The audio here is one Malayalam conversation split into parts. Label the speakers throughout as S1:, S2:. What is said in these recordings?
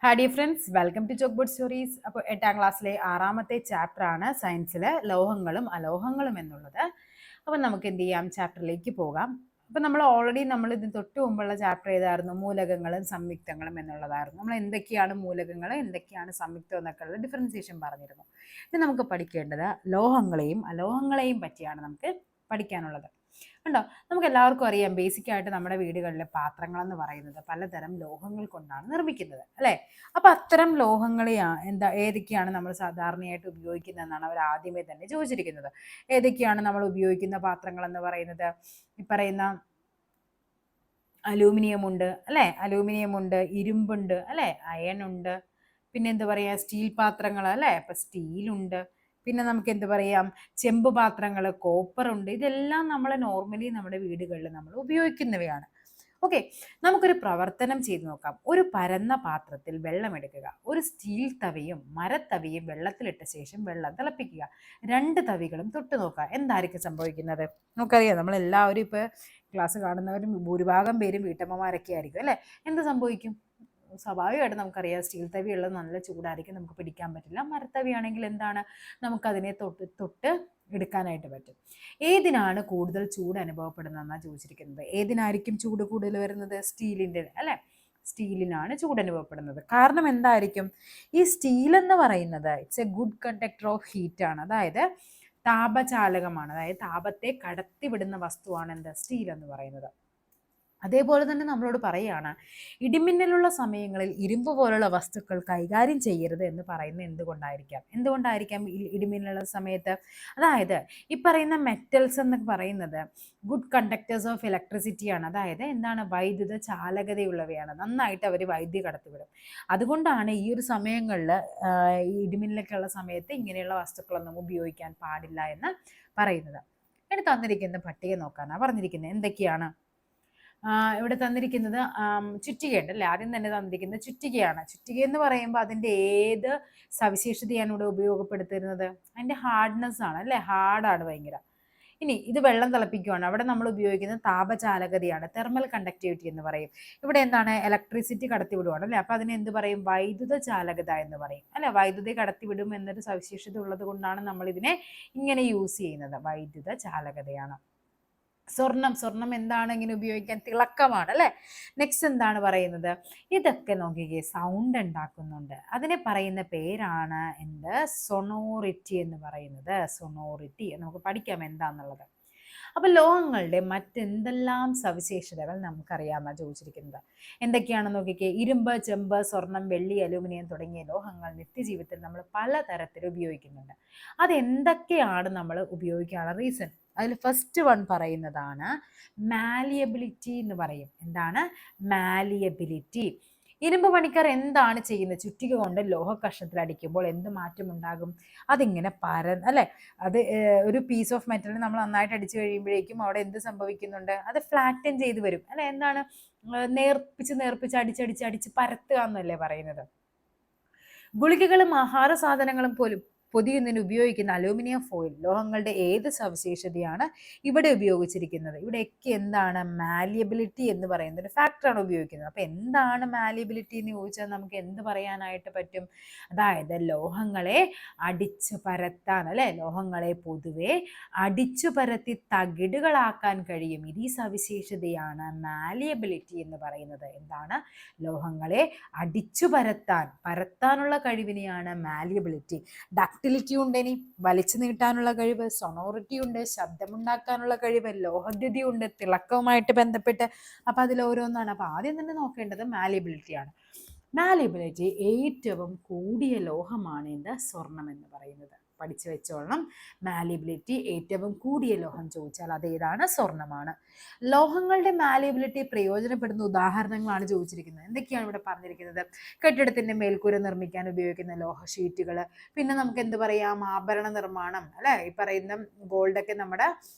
S1: Hi dear friends, welcome to chalkboard stories. അപ്പോൾ 8ാം ക്ലാസ്സിലെ 6ാമത്തെ ചാപ്റ്ററാണ് സയൻസിലെ ലോഹങ്ങളും അലോഹങ്ങളും എന്നുള്ളത്. അപ്പോൾ നമുക്ക് എന്ത് ചെയ്യാം, ചാപ്റ്ററിലേക്ക് പോകാം. അപ്പോൾ നമ്മൾ ഇതിന് തൊട്ട് മുമ്പുള്ള ചാപ്റ്റർ ഏതായിരുന്നു? മൂലകങ്ങളും സംയുക്തങ്ങളും എന്നുള്ളതായിരുന്നു. നമ്മൾ എന്തൊക്കെയാണ് മൂലകങ്ങൾ, എന്തൊക്കെയാണ് സംയുക്തം എന്നൊക്കെയുള്ള ഡിഫറൻസിയേഷൻ പറഞ്ഞിരുന്നു. ഇനി നമുക്ക് പഠിക്കേണ്ടത് ലോഹങ്ങളെയും അലോഹങ്ങളെയും പറ്റിയാണ് നമുക്ക് പഠിക്കാനുള്ളത്. ഉണ്ടോ? നമുക്ക് എല്ലാവർക്കും അറിയാം, ബേസിക് ആയിട്ട് നമ്മുടെ വീടുകളിലെ പാത്രങ്ങൾ എന്ന് പറയുന്നത് പലതരം ലോഹങ്ങൾ കൊണ്ടാണ് നിർമ്മിക്കുന്നത്, അല്ലേ? അപ്പൊ അത്തരം ലോഹങ്ങളെയാ ഏതൊക്കെയാണ് നമ്മൾ സാധാരണയായിട്ട് ഉപയോഗിക്കുന്നതെന്നാണ് അവർ ആദ്യമേ തന്നെ ചോദിച്ചിരിക്കുന്നത്. ഏതൊക്കെയാണ് നമ്മൾ ഉപയോഗിക്കുന്ന പാത്രങ്ങൾ എന്ന് പറയുന്നത്? ഈ പറയുന്ന അലൂമിനിയം ഉണ്ട്, അല്ലേ? അലൂമിനിയം ഉണ്ട്, ഇരുമ്പുണ്ട്, അല്ലേ? അയൺ ഉണ്ട്, പിന്നെ എന്താ പറയാ, സ്റ്റീൽ പാത്രങ്ങൾ, അല്ലേ? അപ്പൊ സ്റ്റീലുണ്ട്. പിന്നെ നമുക്ക് എന്ത് പറയാം, ചെമ്പ് പാത്രങ്ങൾ, കോപ്പർ ഉണ്ട്. ഇതെല്ലാം നമ്മൾ നോർമലി നമ്മുടെ വീടുകളിൽ നമ്മൾ ഉപയോഗിക്കുന്നവയാണ്. ഓക്കെ, നമുക്കൊരു പ്രവർത്തനം ചെയ്ത് നോക്കാം. ഒരു പരന്ന പാത്രത്തിൽ വെള്ളം എടുക്കുക. ഒരു സ്റ്റീൽ തവിയും മരത്തവിയും വെള്ളത്തിലിട്ട ശേഷം വെള്ളം തിളപ്പിക്കുക. 2 തവികളും തൊട്ട് നോക്കുക. എന്തായിരിക്കും സംഭവിക്കുന്നത്? നമുക്കറിയാം, നമ്മളെല്ലാവരും ഇപ്പൊ ക്ലാസ് കാണുന്നവരും ഭൂരിഭാഗം പേരും വീട്ടമ്മമാരൊക്കെ ആയിരിക്കും, അല്ലേ? എന്ത് സംഭവിക്കും? സ്വാഭാവികമായിട്ട് നമുക്കറിയാം, സ്റ്റീൽ തവി ഉള്ളത് നല്ല ചൂടായിരിക്കും, നമുക്ക് പിടിക്കാൻ പറ്റില്ല. മരത്തവി ആണെങ്കിൽ എന്താണ്, നമുക്കതിനെ തൊട്ട് എടുക്കാനായിട്ട് പറ്റും. ഏതിനാണ് കൂടുതൽ ചൂട് അനുഭവപ്പെടുന്നതെന്നാണ് ചോദിച്ചിരിക്കുന്നത്. ഏതിനായിരിക്കും ചൂട് കൂടുതൽ വരുന്നത്? സ്റ്റീലിൻ്റെ, അല്ലേ? സ്റ്റീലിനാണ് ചൂട് അനുഭവപ്പെടുന്നത്. കാരണം എന്തായിരിക്കും? ഈ സ്റ്റീൽ എന്ന് പറയുന്നത് it's A good conductor of heat ആണ്. അതായത് താപചാലകമാണ്. അതായത് താപത്തെ കടത്തിവിടുന്ന വസ്തുവാണ് എന്ത്? സ്റ്റീൽ എന്ന് പറയുന്നത്. അതേപോലെ തന്നെ നമ്മളോട് പറയുകയാണ്, ഇടിമിന്നലുള്ള സമയങ്ങളിൽ ഇരുമ്പ് പോലുള്ള വസ്തുക്കൾ കൈകാര്യം ചെയ്യരുത് എന്ന് പറയുന്നത് എന്തുകൊണ്ടായിരിക്കാം ഇടിമിന്നലുള്ള സമയത്ത്? അതായത് ഈ പറയുന്ന മെറ്റൽസ് എന്ന് പറയുന്നത് ഗുഡ് കണ്ടക്ടേഴ്സ് ഓഫ് ഇലക്ട്രിസിറ്റി ആണ്. അതായത് എന്താണ്? വൈദ്യുത ചാലകതയുള്ളവയാണ്. നന്നായിട്ട് അവർ വൈദ്യുതി കടത്തിവിടും. അതുകൊണ്ടാണ് ഈ ഒരു സമയങ്ങളിൽ ഈ ഇടിമിന്നലൊക്കെയുള്ള സമയത്ത് ഇങ്ങനെയുള്ള വസ്തുക്കളൊന്നും ഉപയോഗിക്കാൻ പാടില്ല എന്ന് പറയുന്നത്. ഇനി തന്നിരിക്കുന്ന പട്ടിക നോക്കാനാണ് പറഞ്ഞിരിക്കുന്നത്. എന്തൊക്കെയാണ് ഇവിടെ തന്നിരിക്കുന്നത്? ചുറ്റികയുണ്ട്, അല്ലേ? ആദ്യം തന്നെ തന്നിരിക്കുന്നത് ചുറ്റികയാണ്. ചുറ്റിക എന്ന് പറയുമ്പോൾ അതിൻ്റെ ഏത് സവിശേഷതയാണ് ഇവിടെ ഉപയോഗപ്പെടുത്തുന്നത്? അതിൻ്റെ ഹാർഡ്നെസ് ആണ്, അല്ലേ? ഹാർഡാണ് ഭയങ്കര. ഇനി ഇത് വെള്ളം തിളപ്പിക്കുകയാണ്. അവിടെ നമ്മൾ ഉപയോഗിക്കുന്നത് താപചാലകതയാണ്, തെർമൽ കണ്ടക്ടിവിറ്റി എന്ന് പറയും. ഇവിടെ എന്താണ്? ഇലക്ട്രിസിറ്റി കടത്തിവിടുവാണ്, അല്ലേ? അപ്പൊ അതിനെ എന്ത് പറയും? വൈദ്യുത ചാലകത എന്ന് പറയും, അല്ലെ? വൈദ്യുതി കടത്തിവിടും എന്നൊരു സവിശേഷത ഉള്ളത് കൊണ്ടാണ് നമ്മൾ ഇതിനെ ഇങ്ങനെ യൂസ് ചെയ്യുന്നത്. വൈദ്യുത ചാലകതയാണ്. സ്വർണം എന്താണ് ഇങ്ങനെ ഉപയോഗിക്കാൻ? തിളക്കമാണ്, അല്ലെ? നെക്സ്റ്റ് എന്താണ് പറയുന്നത്? ഇതൊക്കെ നോക്കിക്കേ, സൗണ്ട് ഉണ്ടാക്കുന്നുണ്ട്. അതിനെ പറയുന്ന പേരാണ് എന്ത്? സൊണോറിറ്റി എന്ന് പറയുന്നത്. സൊണോറിറ്റി നമുക്ക് പഠിക്കാം എന്താന്നുള്ളത്. അപ്പൊ ലോഹങ്ങളുടെ മറ്റെന്തെല്ലാം സവിശേഷതകൾ നമുക്കറിയാമെന്നാണ് ചോദിച്ചിരിക്കുന്നത്. എന്തൊക്കെയാണെന്ന് നോക്കിക്കേ. ഇരുമ്പ്, ചെമ്പ്, സ്വർണം, വെള്ളി, അലൂമിനിയം തുടങ്ങിയ ലോഹങ്ങൾ നിത്യജീവിതത്തിൽ നമ്മൾ പലതരത്തിൽ ഉപയോഗിക്കുന്നുണ്ട്. അതെന്തൊക്കെയാണ് നമ്മൾ ഉപയോഗിക്കാനുള്ള റീസൺ? അതിൽ ഫസ്റ്റ് വൺ പറയുന്നതാണ് മാലിയബിലിറ്റി എന്ന് പറയും. എന്താണ്? മാലിയബിലിറ്റി. ഇരുമ്പ് പണിക്കാർ എന്താണ് ചെയ്യുന്നത്? ചുറ്റിക കൊണ്ട് ലോഹ കഷ്ണത്തിൽ അടിക്കുമ്പോൾ എന്ത് മാറ്റം ഉണ്ടാകും? അതിങ്ങനെ അല്ലെ? അത് ഒരു പീസ് ഓഫ് മെറ്റൽ നമ്മൾ നന്നായിട്ട് അടിച്ചു കഴിയുമ്പോഴേക്കും അവിടെ എന്ത് സംഭവിക്കുന്നുണ്ട്? അത് ഫ്ലാറ്റൻ ചെയ്ത് വരും, അല്ലെ? എന്താണ്? നേർപ്പിച്ച് അടിച്ച് പരത്തുക എന്നല്ലേ പറയുന്നത്. ഗുളികകളും ആഹാര സാധനങ്ങളും പോലും പൊതിയുന്നതിന് ഉപയോഗിക്കുന്ന അലൂമിനിയം ഫോയിൽ ലോഹങ്ങളുടെ ഏത് സവിശേഷതയാണ് ഇവിടെ ഉപയോഗിച്ചിരിക്കുന്നത്? ഇവിടെയൊക്കെ എന്താണ്? മാലിയബിലിറ്റി എന്ന് പറയുന്ന ഒരു ഫാക്ടറാണ് ഉപയോഗിക്കുന്നത്. അപ്പൊ എന്താണ് മാലിയബിലിറ്റി എന്ന് ചോദിച്ചാൽ നമുക്ക് എന്ത് പറയാനായിട്ട് പറ്റും? അതായത് ലോഹങ്ങളെ അടിച്ചു പരത്താൻ, അല്ലെ? ലോഹങ്ങളെ പൊതുവെ അടിച്ചു പരത്തി തകിടുകളാക്കാൻ കഴിയും. ഇത് ഈ സവിശേഷതയാണ് മാലിയബിലിറ്റി എന്ന് പറയുന്നത്. എന്താണ്? ലോഹങ്ങളെ അടിച്ചു പരത്താനുള്ള കഴിവിനെയാണ് മാലിയബിലിറ്റി. ഡക്ടിലിറ്റി ഉണ്ട്, ഇനി വലിച്ചു നീട്ടാനുള്ള കഴിവ്. സൊണോറിറ്റി ഉണ്ട്, ശബ്ദമുണ്ടാക്കാനുള്ള കഴിവ്. ലോഹദ്യുതി ഉണ്ട്, തിളക്കവുമായിട്ട് ബന്ധപ്പെട്ട്. അപ്പൊ അതിൽ ഓരോന്നാണ്. അപ്പൊ ആദ്യം തന്നെ നോക്കേണ്ടത് മാലിയബിലിറ്റിയാണ്. മാലിയബിലിറ്റി ഏറ്റവും കൂടിയ ലോഹമാണ് എന്ത്? സ്വർണം എന്ന് പറയുന്നത്. പഠിച്ചു വെച്ചോളണം. മാലിയബിലിറ്റി ഏറ്റവും കൂടിയ ലോഹം ചോദിച്ചാൽ അതേതാണ്? സ്വർണമാണ്. ലോഹങ്ങളുടെ മാലിയബിലിറ്റി പ്രയോജനപ്പെടുന്ന ഉദാഹരണങ്ങളാണ് ചോദിച്ചിരിക്കുന്നത്. എന്തൊക്കെയാണ് ഇവിടെ പറഞ്ഞിരിക്കുന്നത്? കെട്ടിടത്തിന്റെ മേൽക്കൂര നിർമ്മിക്കാൻ ഉപയോഗിക്കുന്ന ലോഹ ഷീറ്റുകൾ. പിന്നെ നമുക്ക് എന്ത് പറയാം? ആഭരണ നിർമ്മാണം, അല്ലെ? ഈ പറയുന്ന ഗോൾഡൊക്കെ നമ്മുടെ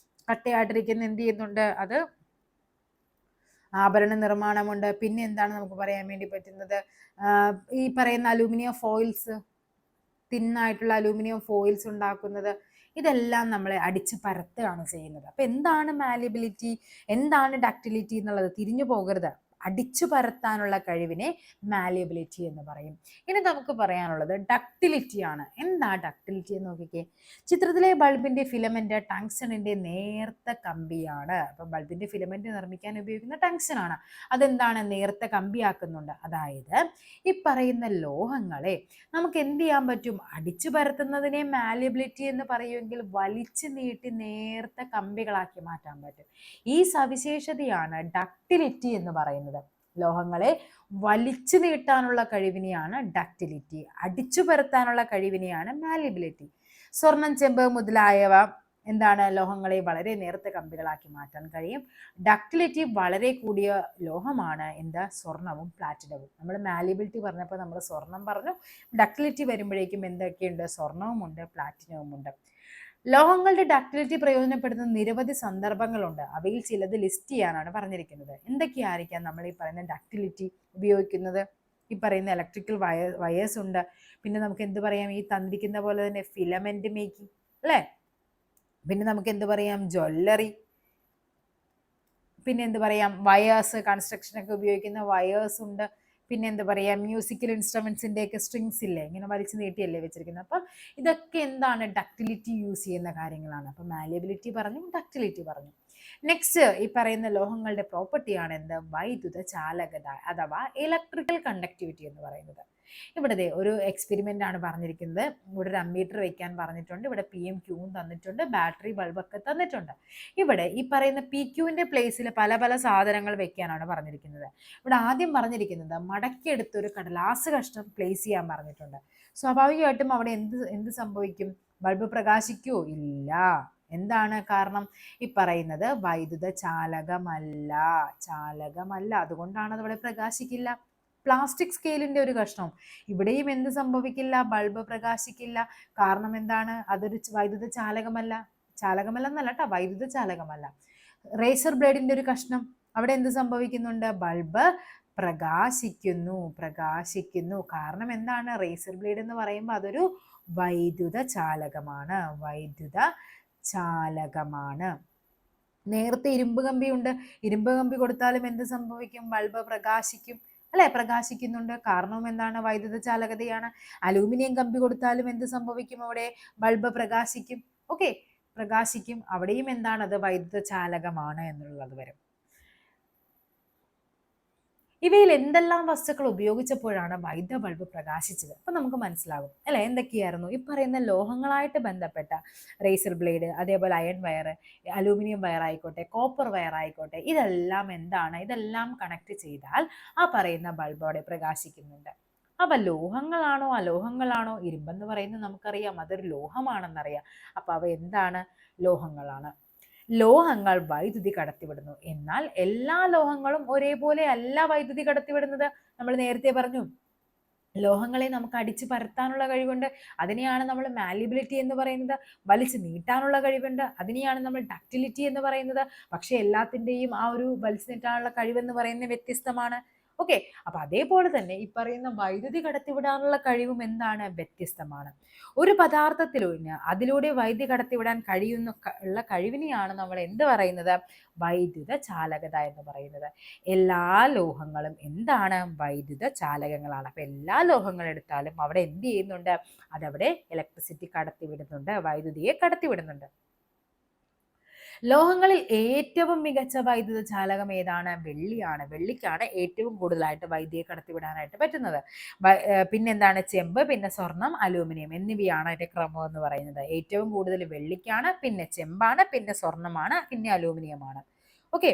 S1: കട്ടയായിട്ടിരിക്കുന്ന എന്ത് ചെയ്യുന്നുണ്ട്? അത് ആഭരണ നിർമ്മാണമുണ്ട്. പിന്നെ എന്താണ് നമുക്ക് പറയാൻ വേണ്ടി പറ്റുന്നത്? ഈ പറയുന്ന അലൂമിനിയം ഫോയിൽസ്, തിന്നായിട്ടുള്ള അലൂമിനിയം ഫോയിൽസ് ഉണ്ടാക്കുന്നത്. ഇതെല്ലാം നമ്മളെ അടിച്ച് പരത്തുകയാണ് ചെയ്യുന്നത്. അപ്പൊ എന്താണ് മാലിയബിലിറ്റി, എന്താണ് ഡക്ടിലിറ്റി എന്നുള്ളത് തിരിഞ്ഞു പോകരുത്. അടിച്ചു പരത്താനുള്ള കഴിവിനെ മാലിയബിലിറ്റി എന്ന് പറയും. ഇനി നമുക്ക് പറയാനുള്ളത് ഡക്റ്റിലിറ്റി ആണ്. എന്താ ഡക്റ്റിലിറ്റി എന്ന് നോക്കിക്കേ. ചിത്രത്തിലെ ബൾബിന്റെ ഫിലമെന്റ് ടങ്സ്റ്റണിന്റെ നേർത്ത കമ്പിയാണ്. അപ്പൊ ബൾബിന്റെ ഫിലമെന്റ് നിർമ്മിക്കാൻ ഉപയോഗിക്കുന്ന ടങ്സ്റ്റൺ ആണ്. അതെന്താണ്, നേർത്ത കമ്പിയാക്കുന്നുണ്ട്. അതായത് ഈ പറയുന്ന ലോഹങ്ങളെ നമുക്ക് എന്ത് ചെയ്യാൻ പറ്റും, അടിച്ചു പരത്തുന്നതിനെ മാലിയബിലിറ്റി എന്ന് പറയുമെങ്കിൽ വലിച്ചു നീട്ടി നേർത്ത കമ്പികളാക്കി മാറ്റാൻ പറ്റും. ഈ സവിശേഷതയാണ് ഡക്റ്റിലിറ്റി എന്ന് പറയുന്നത്. ലോഹങ്ങളെ വലിച്ചു നീട്ടാനുള്ള കഴിവിനെയാണ് ഡക്റ്റിലിറ്റി, അടിച്ചു പരത്താനുള്ള കഴിവിനെയാണ് മാലിയബിലിറ്റി. സ്വർണം, ചെമ്പ് മുതലായവ എന്താണ്, ലോഹങ്ങളെ വളരെ നേർത്ത കമ്പികളാക്കി മാറ്റാൻ കഴിയും. ഡക്റ്റിലിറ്റി വളരെ കൂടിയ ലോഹമാണ് എന്താ, സ്വർണവും പ്ലാറ്റിനവും. നമ്മൾ മാലിയബിലിറ്റി പറഞ്ഞപ്പോൾ നമ്മൾ സ്വർണം പറഞ്ഞു, ഡക്റ്റിലിറ്റി വരുമ്പോഴേക്കും എന്തൊക്കെയുണ്ട്, സ്വർണവും ഉണ്ട്, പ്ലാറ്റിനവും ഉണ്ട്. ലോഹങ്ങളുടെ ഡക്റ്റിലിറ്റി പ്രയോജനപ്പെടുന്ന നിരവധി സന്ദർഭങ്ങളുണ്ട്. അവയിൽ ചിലത് ലിസ്റ്റ് ചെയ്യാനാണ് പറഞ്ഞിരിക്കുന്നത്. എന്തൊക്കെയായിരിക്കാം നമ്മൾ ഈ പറയുന്ന ഡക്റ്റിലിറ്റി ഉപയോഗിക്കുന്നത്? ഈ പറയുന്ന ഇലക്ട്രിക്കൽ വയേഴ്സ് ഉണ്ട്. പിന്നെ നമുക്ക് എന്ത് പറയാം, ഈ തന്നിരിക്കുന്ന പോലെ തന്നെ ഫിലമെന്റ് മേക്കിംഗ് അല്ലേ. പിന്നെ നമുക്ക് എന്ത് പറയാം, ജ്വല്ലറി. പിന്നെ എന്ത് പറയാം, വയേഴ്സ്, കൺസ്ട്രക്ഷനൊക്കെ ഉപയോഗിക്കുന്ന വയേഴ്സ് ഉണ്ട്. പിന്നെ എന്താ പറയുക, മ്യൂസിക്കൽ ഇൻസ്ട്രുമെന്റ്സിൻ്റെ ഒക്കെ സ്ട്രിങ്സ് ഇല്ലേ, ഇങ്ങനെ വലിച്ചു നീട്ടിയല്ലേ വെച്ചിരിക്കുന്നത്. അപ്പം ഇതൊക്കെ എന്താണ്, ഡക്റ്റിലിറ്റി യൂസ് ചെയ്യുന്ന കാര്യങ്ങളാണ്. അപ്പം മാലിയബിലിറ്റി പറഞ്ഞു, ഡക്റ്റിലിറ്റി പറഞ്ഞു. നെക്സ്റ്റ് ഈ പറയുന്ന ലോഹങ്ങളുടെ പ്രോപ്പർട്ടിയാണ് എന്ത്, വൈദ്യുത ചാലകത അഥവാ ഇലക്ട്രിക്കൽ കണ്ടക്ടിവിറ്റി എന്ന് പറയുന്നത്. ഇവിടെ ഒരു എക്സ്പെരിമെന്റ് ആണ് പറഞ്ഞിരിക്കുന്നത്. ഇവിടെ ഒരു അമ്മീറ്റർ വെക്കാൻ പറഞ്ഞിട്ടുണ്ട്. ഇവിടെ പി എം ക്യൂവും തന്നിട്ടുണ്ട്, ബാറ്ററി ബൾബൊക്കെ തന്നിട്ടുണ്ട്. ഇവിടെ ഈ പറയുന്ന പി ക്യൂവിന്റെ പ്ലേസിൽ പല പല സാധനങ്ങൾ വെക്കാനാണ് പറഞ്ഞിരിക്കുന്നത്. ഇവിടെ ആദ്യം പറഞ്ഞിരിക്കുന്നത് മടക്കിയെടുത്തൊരു കടലാസ് കഷ്ണം പ്ലേസ് ചെയ്യാൻ പറഞ്ഞിട്ടുണ്ട്. സ്വാഭാവികമായിട്ടും അവിടെ എന്ത് സംഭവിക്കും, ബൾബ് പ്രകാശിക്കുമോ? ഇല്ല. എന്താണ് കാരണം, ഈ പറയുന്നത് വൈദ്യുത ചാലകമല്ല, അതുകൊണ്ടാണ് അത് ഇവിടെ പ്രകാശിക്കില്ല. പ്ലാസ്റ്റിക് സ്കെയിലിന്റെ ഒരു കഷ്ണം, ഇവിടെയും എന്ത് സംഭവിക്കില്ല, ബൾബ് പ്രകാശിക്കില്ല. കാരണം എന്താണ്, അതൊരു വൈദ്യുത ചാലകമല്ല കേട്ടോ, വൈദ്യുത ചാലകമല്ല. റേസർ ബ്ലേഡിന്റെ ഒരു കഷ്ണം, അവിടെ എന്ത് സംഭവിക്കുന്നുണ്ട്, ബൾബ് പ്രകാശിക്കുന്നു. കാരണം എന്താണ്, റേസർ ബ്ലേഡ് എന്ന് പറയുമ്പോൾ അതൊരു വൈദ്യുത ചാലകമാണ്. നേരത്തെ ഇരുമ്പ് കമ്പിയുണ്ട്, ഇരുമ്പ് കമ്പി കൊടുത്താലും എന്ത് സംഭവിക്കും, ബൾബ് പ്രകാശിക്കും അല്ലെ, പ്രകാശിക്കുന്നുണ്ട്. കാരണവും എന്താണ്, വൈദ്യുത ചാലകതയാണ്. അലൂമിനിയം കമ്പി കൊടുത്താലും എന്ത് സംഭവിക്കും, അവിടെ ബൾബ് പ്രകാശിക്കും. ഓക്കെ, പ്രകാശിക്കും. അവിടെയും എന്താണ്, അത് വൈദ്യുത ചാലകമാണ് എന്നുള്ളത് വരും. ഇവയിൽ എന്തെല്ലാം വസ്തുക്കൾ ഉപയോഗിച്ചപ്പോഴാണ് വൈദ്യുത ബൾബ് പ്രകാശിച്ചത്? അപ്പൊ നമുക്ക് മനസ്സിലാകും അല്ലെ, എന്തൊക്കെയായിരുന്നു ഈ പറയുന്ന ലോഹങ്ങളായിട്ട് ബന്ധപ്പെട്ട റേസർ ബ്ലേഡ്, അതേപോലെ അയൺ വയർ, അലൂമിനിയം വയർ ആയിക്കോട്ടെ, കോപ്പർ വയർ ആയിക്കോട്ടെ, ഇതെല്ലാം കണക്ട് ചെയ്താൽ ആ പറയുന്ന ബൾബ് അവിടെ പ്രകാശിക്കുന്നുണ്ട്. അപ്പൊ ലോഹങ്ങളാണോ അലോഹങ്ങളാണോ? ഇരുമ്പെന്ന് പറയുന്നത് നമുക്കറിയാം, അതൊരു ലോഹമാണെന്നറിയാം. അപ്പൊ അവ എന്താണ്, ലോഹങ്ങളാണ്. ലോഹങ്ങൾ വൈദ്യുതി കടത്തിവിടുന്നു. എന്നാൽ എല്ലാ ലോഹങ്ങളും ഒരേപോലെ അല്ല വൈദ്യുതി കടത്തിവിടുന്നത്. നമ്മൾ നേരത്തെ പറഞ്ഞു, ലോഹങ്ങളെ നമുക്ക് അടിച്ചു പരത്താനുള്ള കഴിവുണ്ട്, അതിനെയാണ് നമ്മൾ മാലിബിലിറ്റി എന്ന് പറയുന്നത്. വലിച്ചു നീട്ടാനുള്ള കഴിവുണ്ട്, അതിനെയാണ് നമ്മൾ ഡക്റ്റിലിറ്റി എന്ന് പറയുന്നത്. പക്ഷെ എല്ലാത്തിൻ്റെയും ആ ഒരു വലിച്ചു നീട്ടാനുള്ള കഴിവെന്ന് പറയുന്നത് വ്യത്യസ്തമാണ്. ഓക്കെ, അപ്പൊ അതേപോലെ തന്നെ ഈ പറയുന്ന വൈദ്യുതി കടത്തിവിടാനുള്ള കഴിവും എന്താണ്, വ്യത്യസ്തമാണ്. ഒരു പദാർത്ഥത്തിലൊഴിഞ്ഞ് അതിലൂടെ വൈദ്യുതി കടത്തിവിടാൻ ഉള്ള കഴിവിനെയാണ് നമ്മൾ എന്ത് പറയുന്നത്, വൈദ്യുത ചാലകത എന്ന് പറയുന്നത്. എല്ലാ ലോഹങ്ങളും എന്താണ്, വൈദ്യുത ചാലകങ്ങളാണ്. അപ്പൊ എല്ലാ ലോഹങ്ങൾ എടുത്താലും അവിടെ എന്ത് ചെയ്യുന്നുണ്ട്, അതവിടെ ഇലക്ട്രിസിറ്റി കടത്തിവിടുന്നുണ്ട്, വൈദ്യുതിയെ കടത്തിവിടുന്നുണ്ട്. ലോഹങ്ങളിൽ ഏറ്റവും മികച്ച വൈദ്യുത ചാലകം ഏതാണ്, വെള്ളിയാണ്. വെള്ളിക്കാണ് ഏറ്റവും കൂടുതലായിട്ട് വൈദ്യുതിയെ കടത്തിവിടാനായിട്ട് പറ്റുന്നത്. പിന്നെന്താണ്, ചെമ്പ്, പിന്നെ സ്വർണം, അലൂമിനിയം എന്നിവയാണ് അതിന്റെ ക്രമം എന്ന് പറയുന്നത്. ഏറ്റവും കൂടുതൽ വെള്ളിക്കാണ്, പിന്നെ ചെമ്പാണ്, പിന്നെ സ്വർണമാണ്, പിന്നെ അലൂമിനിയമാണ്. ഓക്കെ,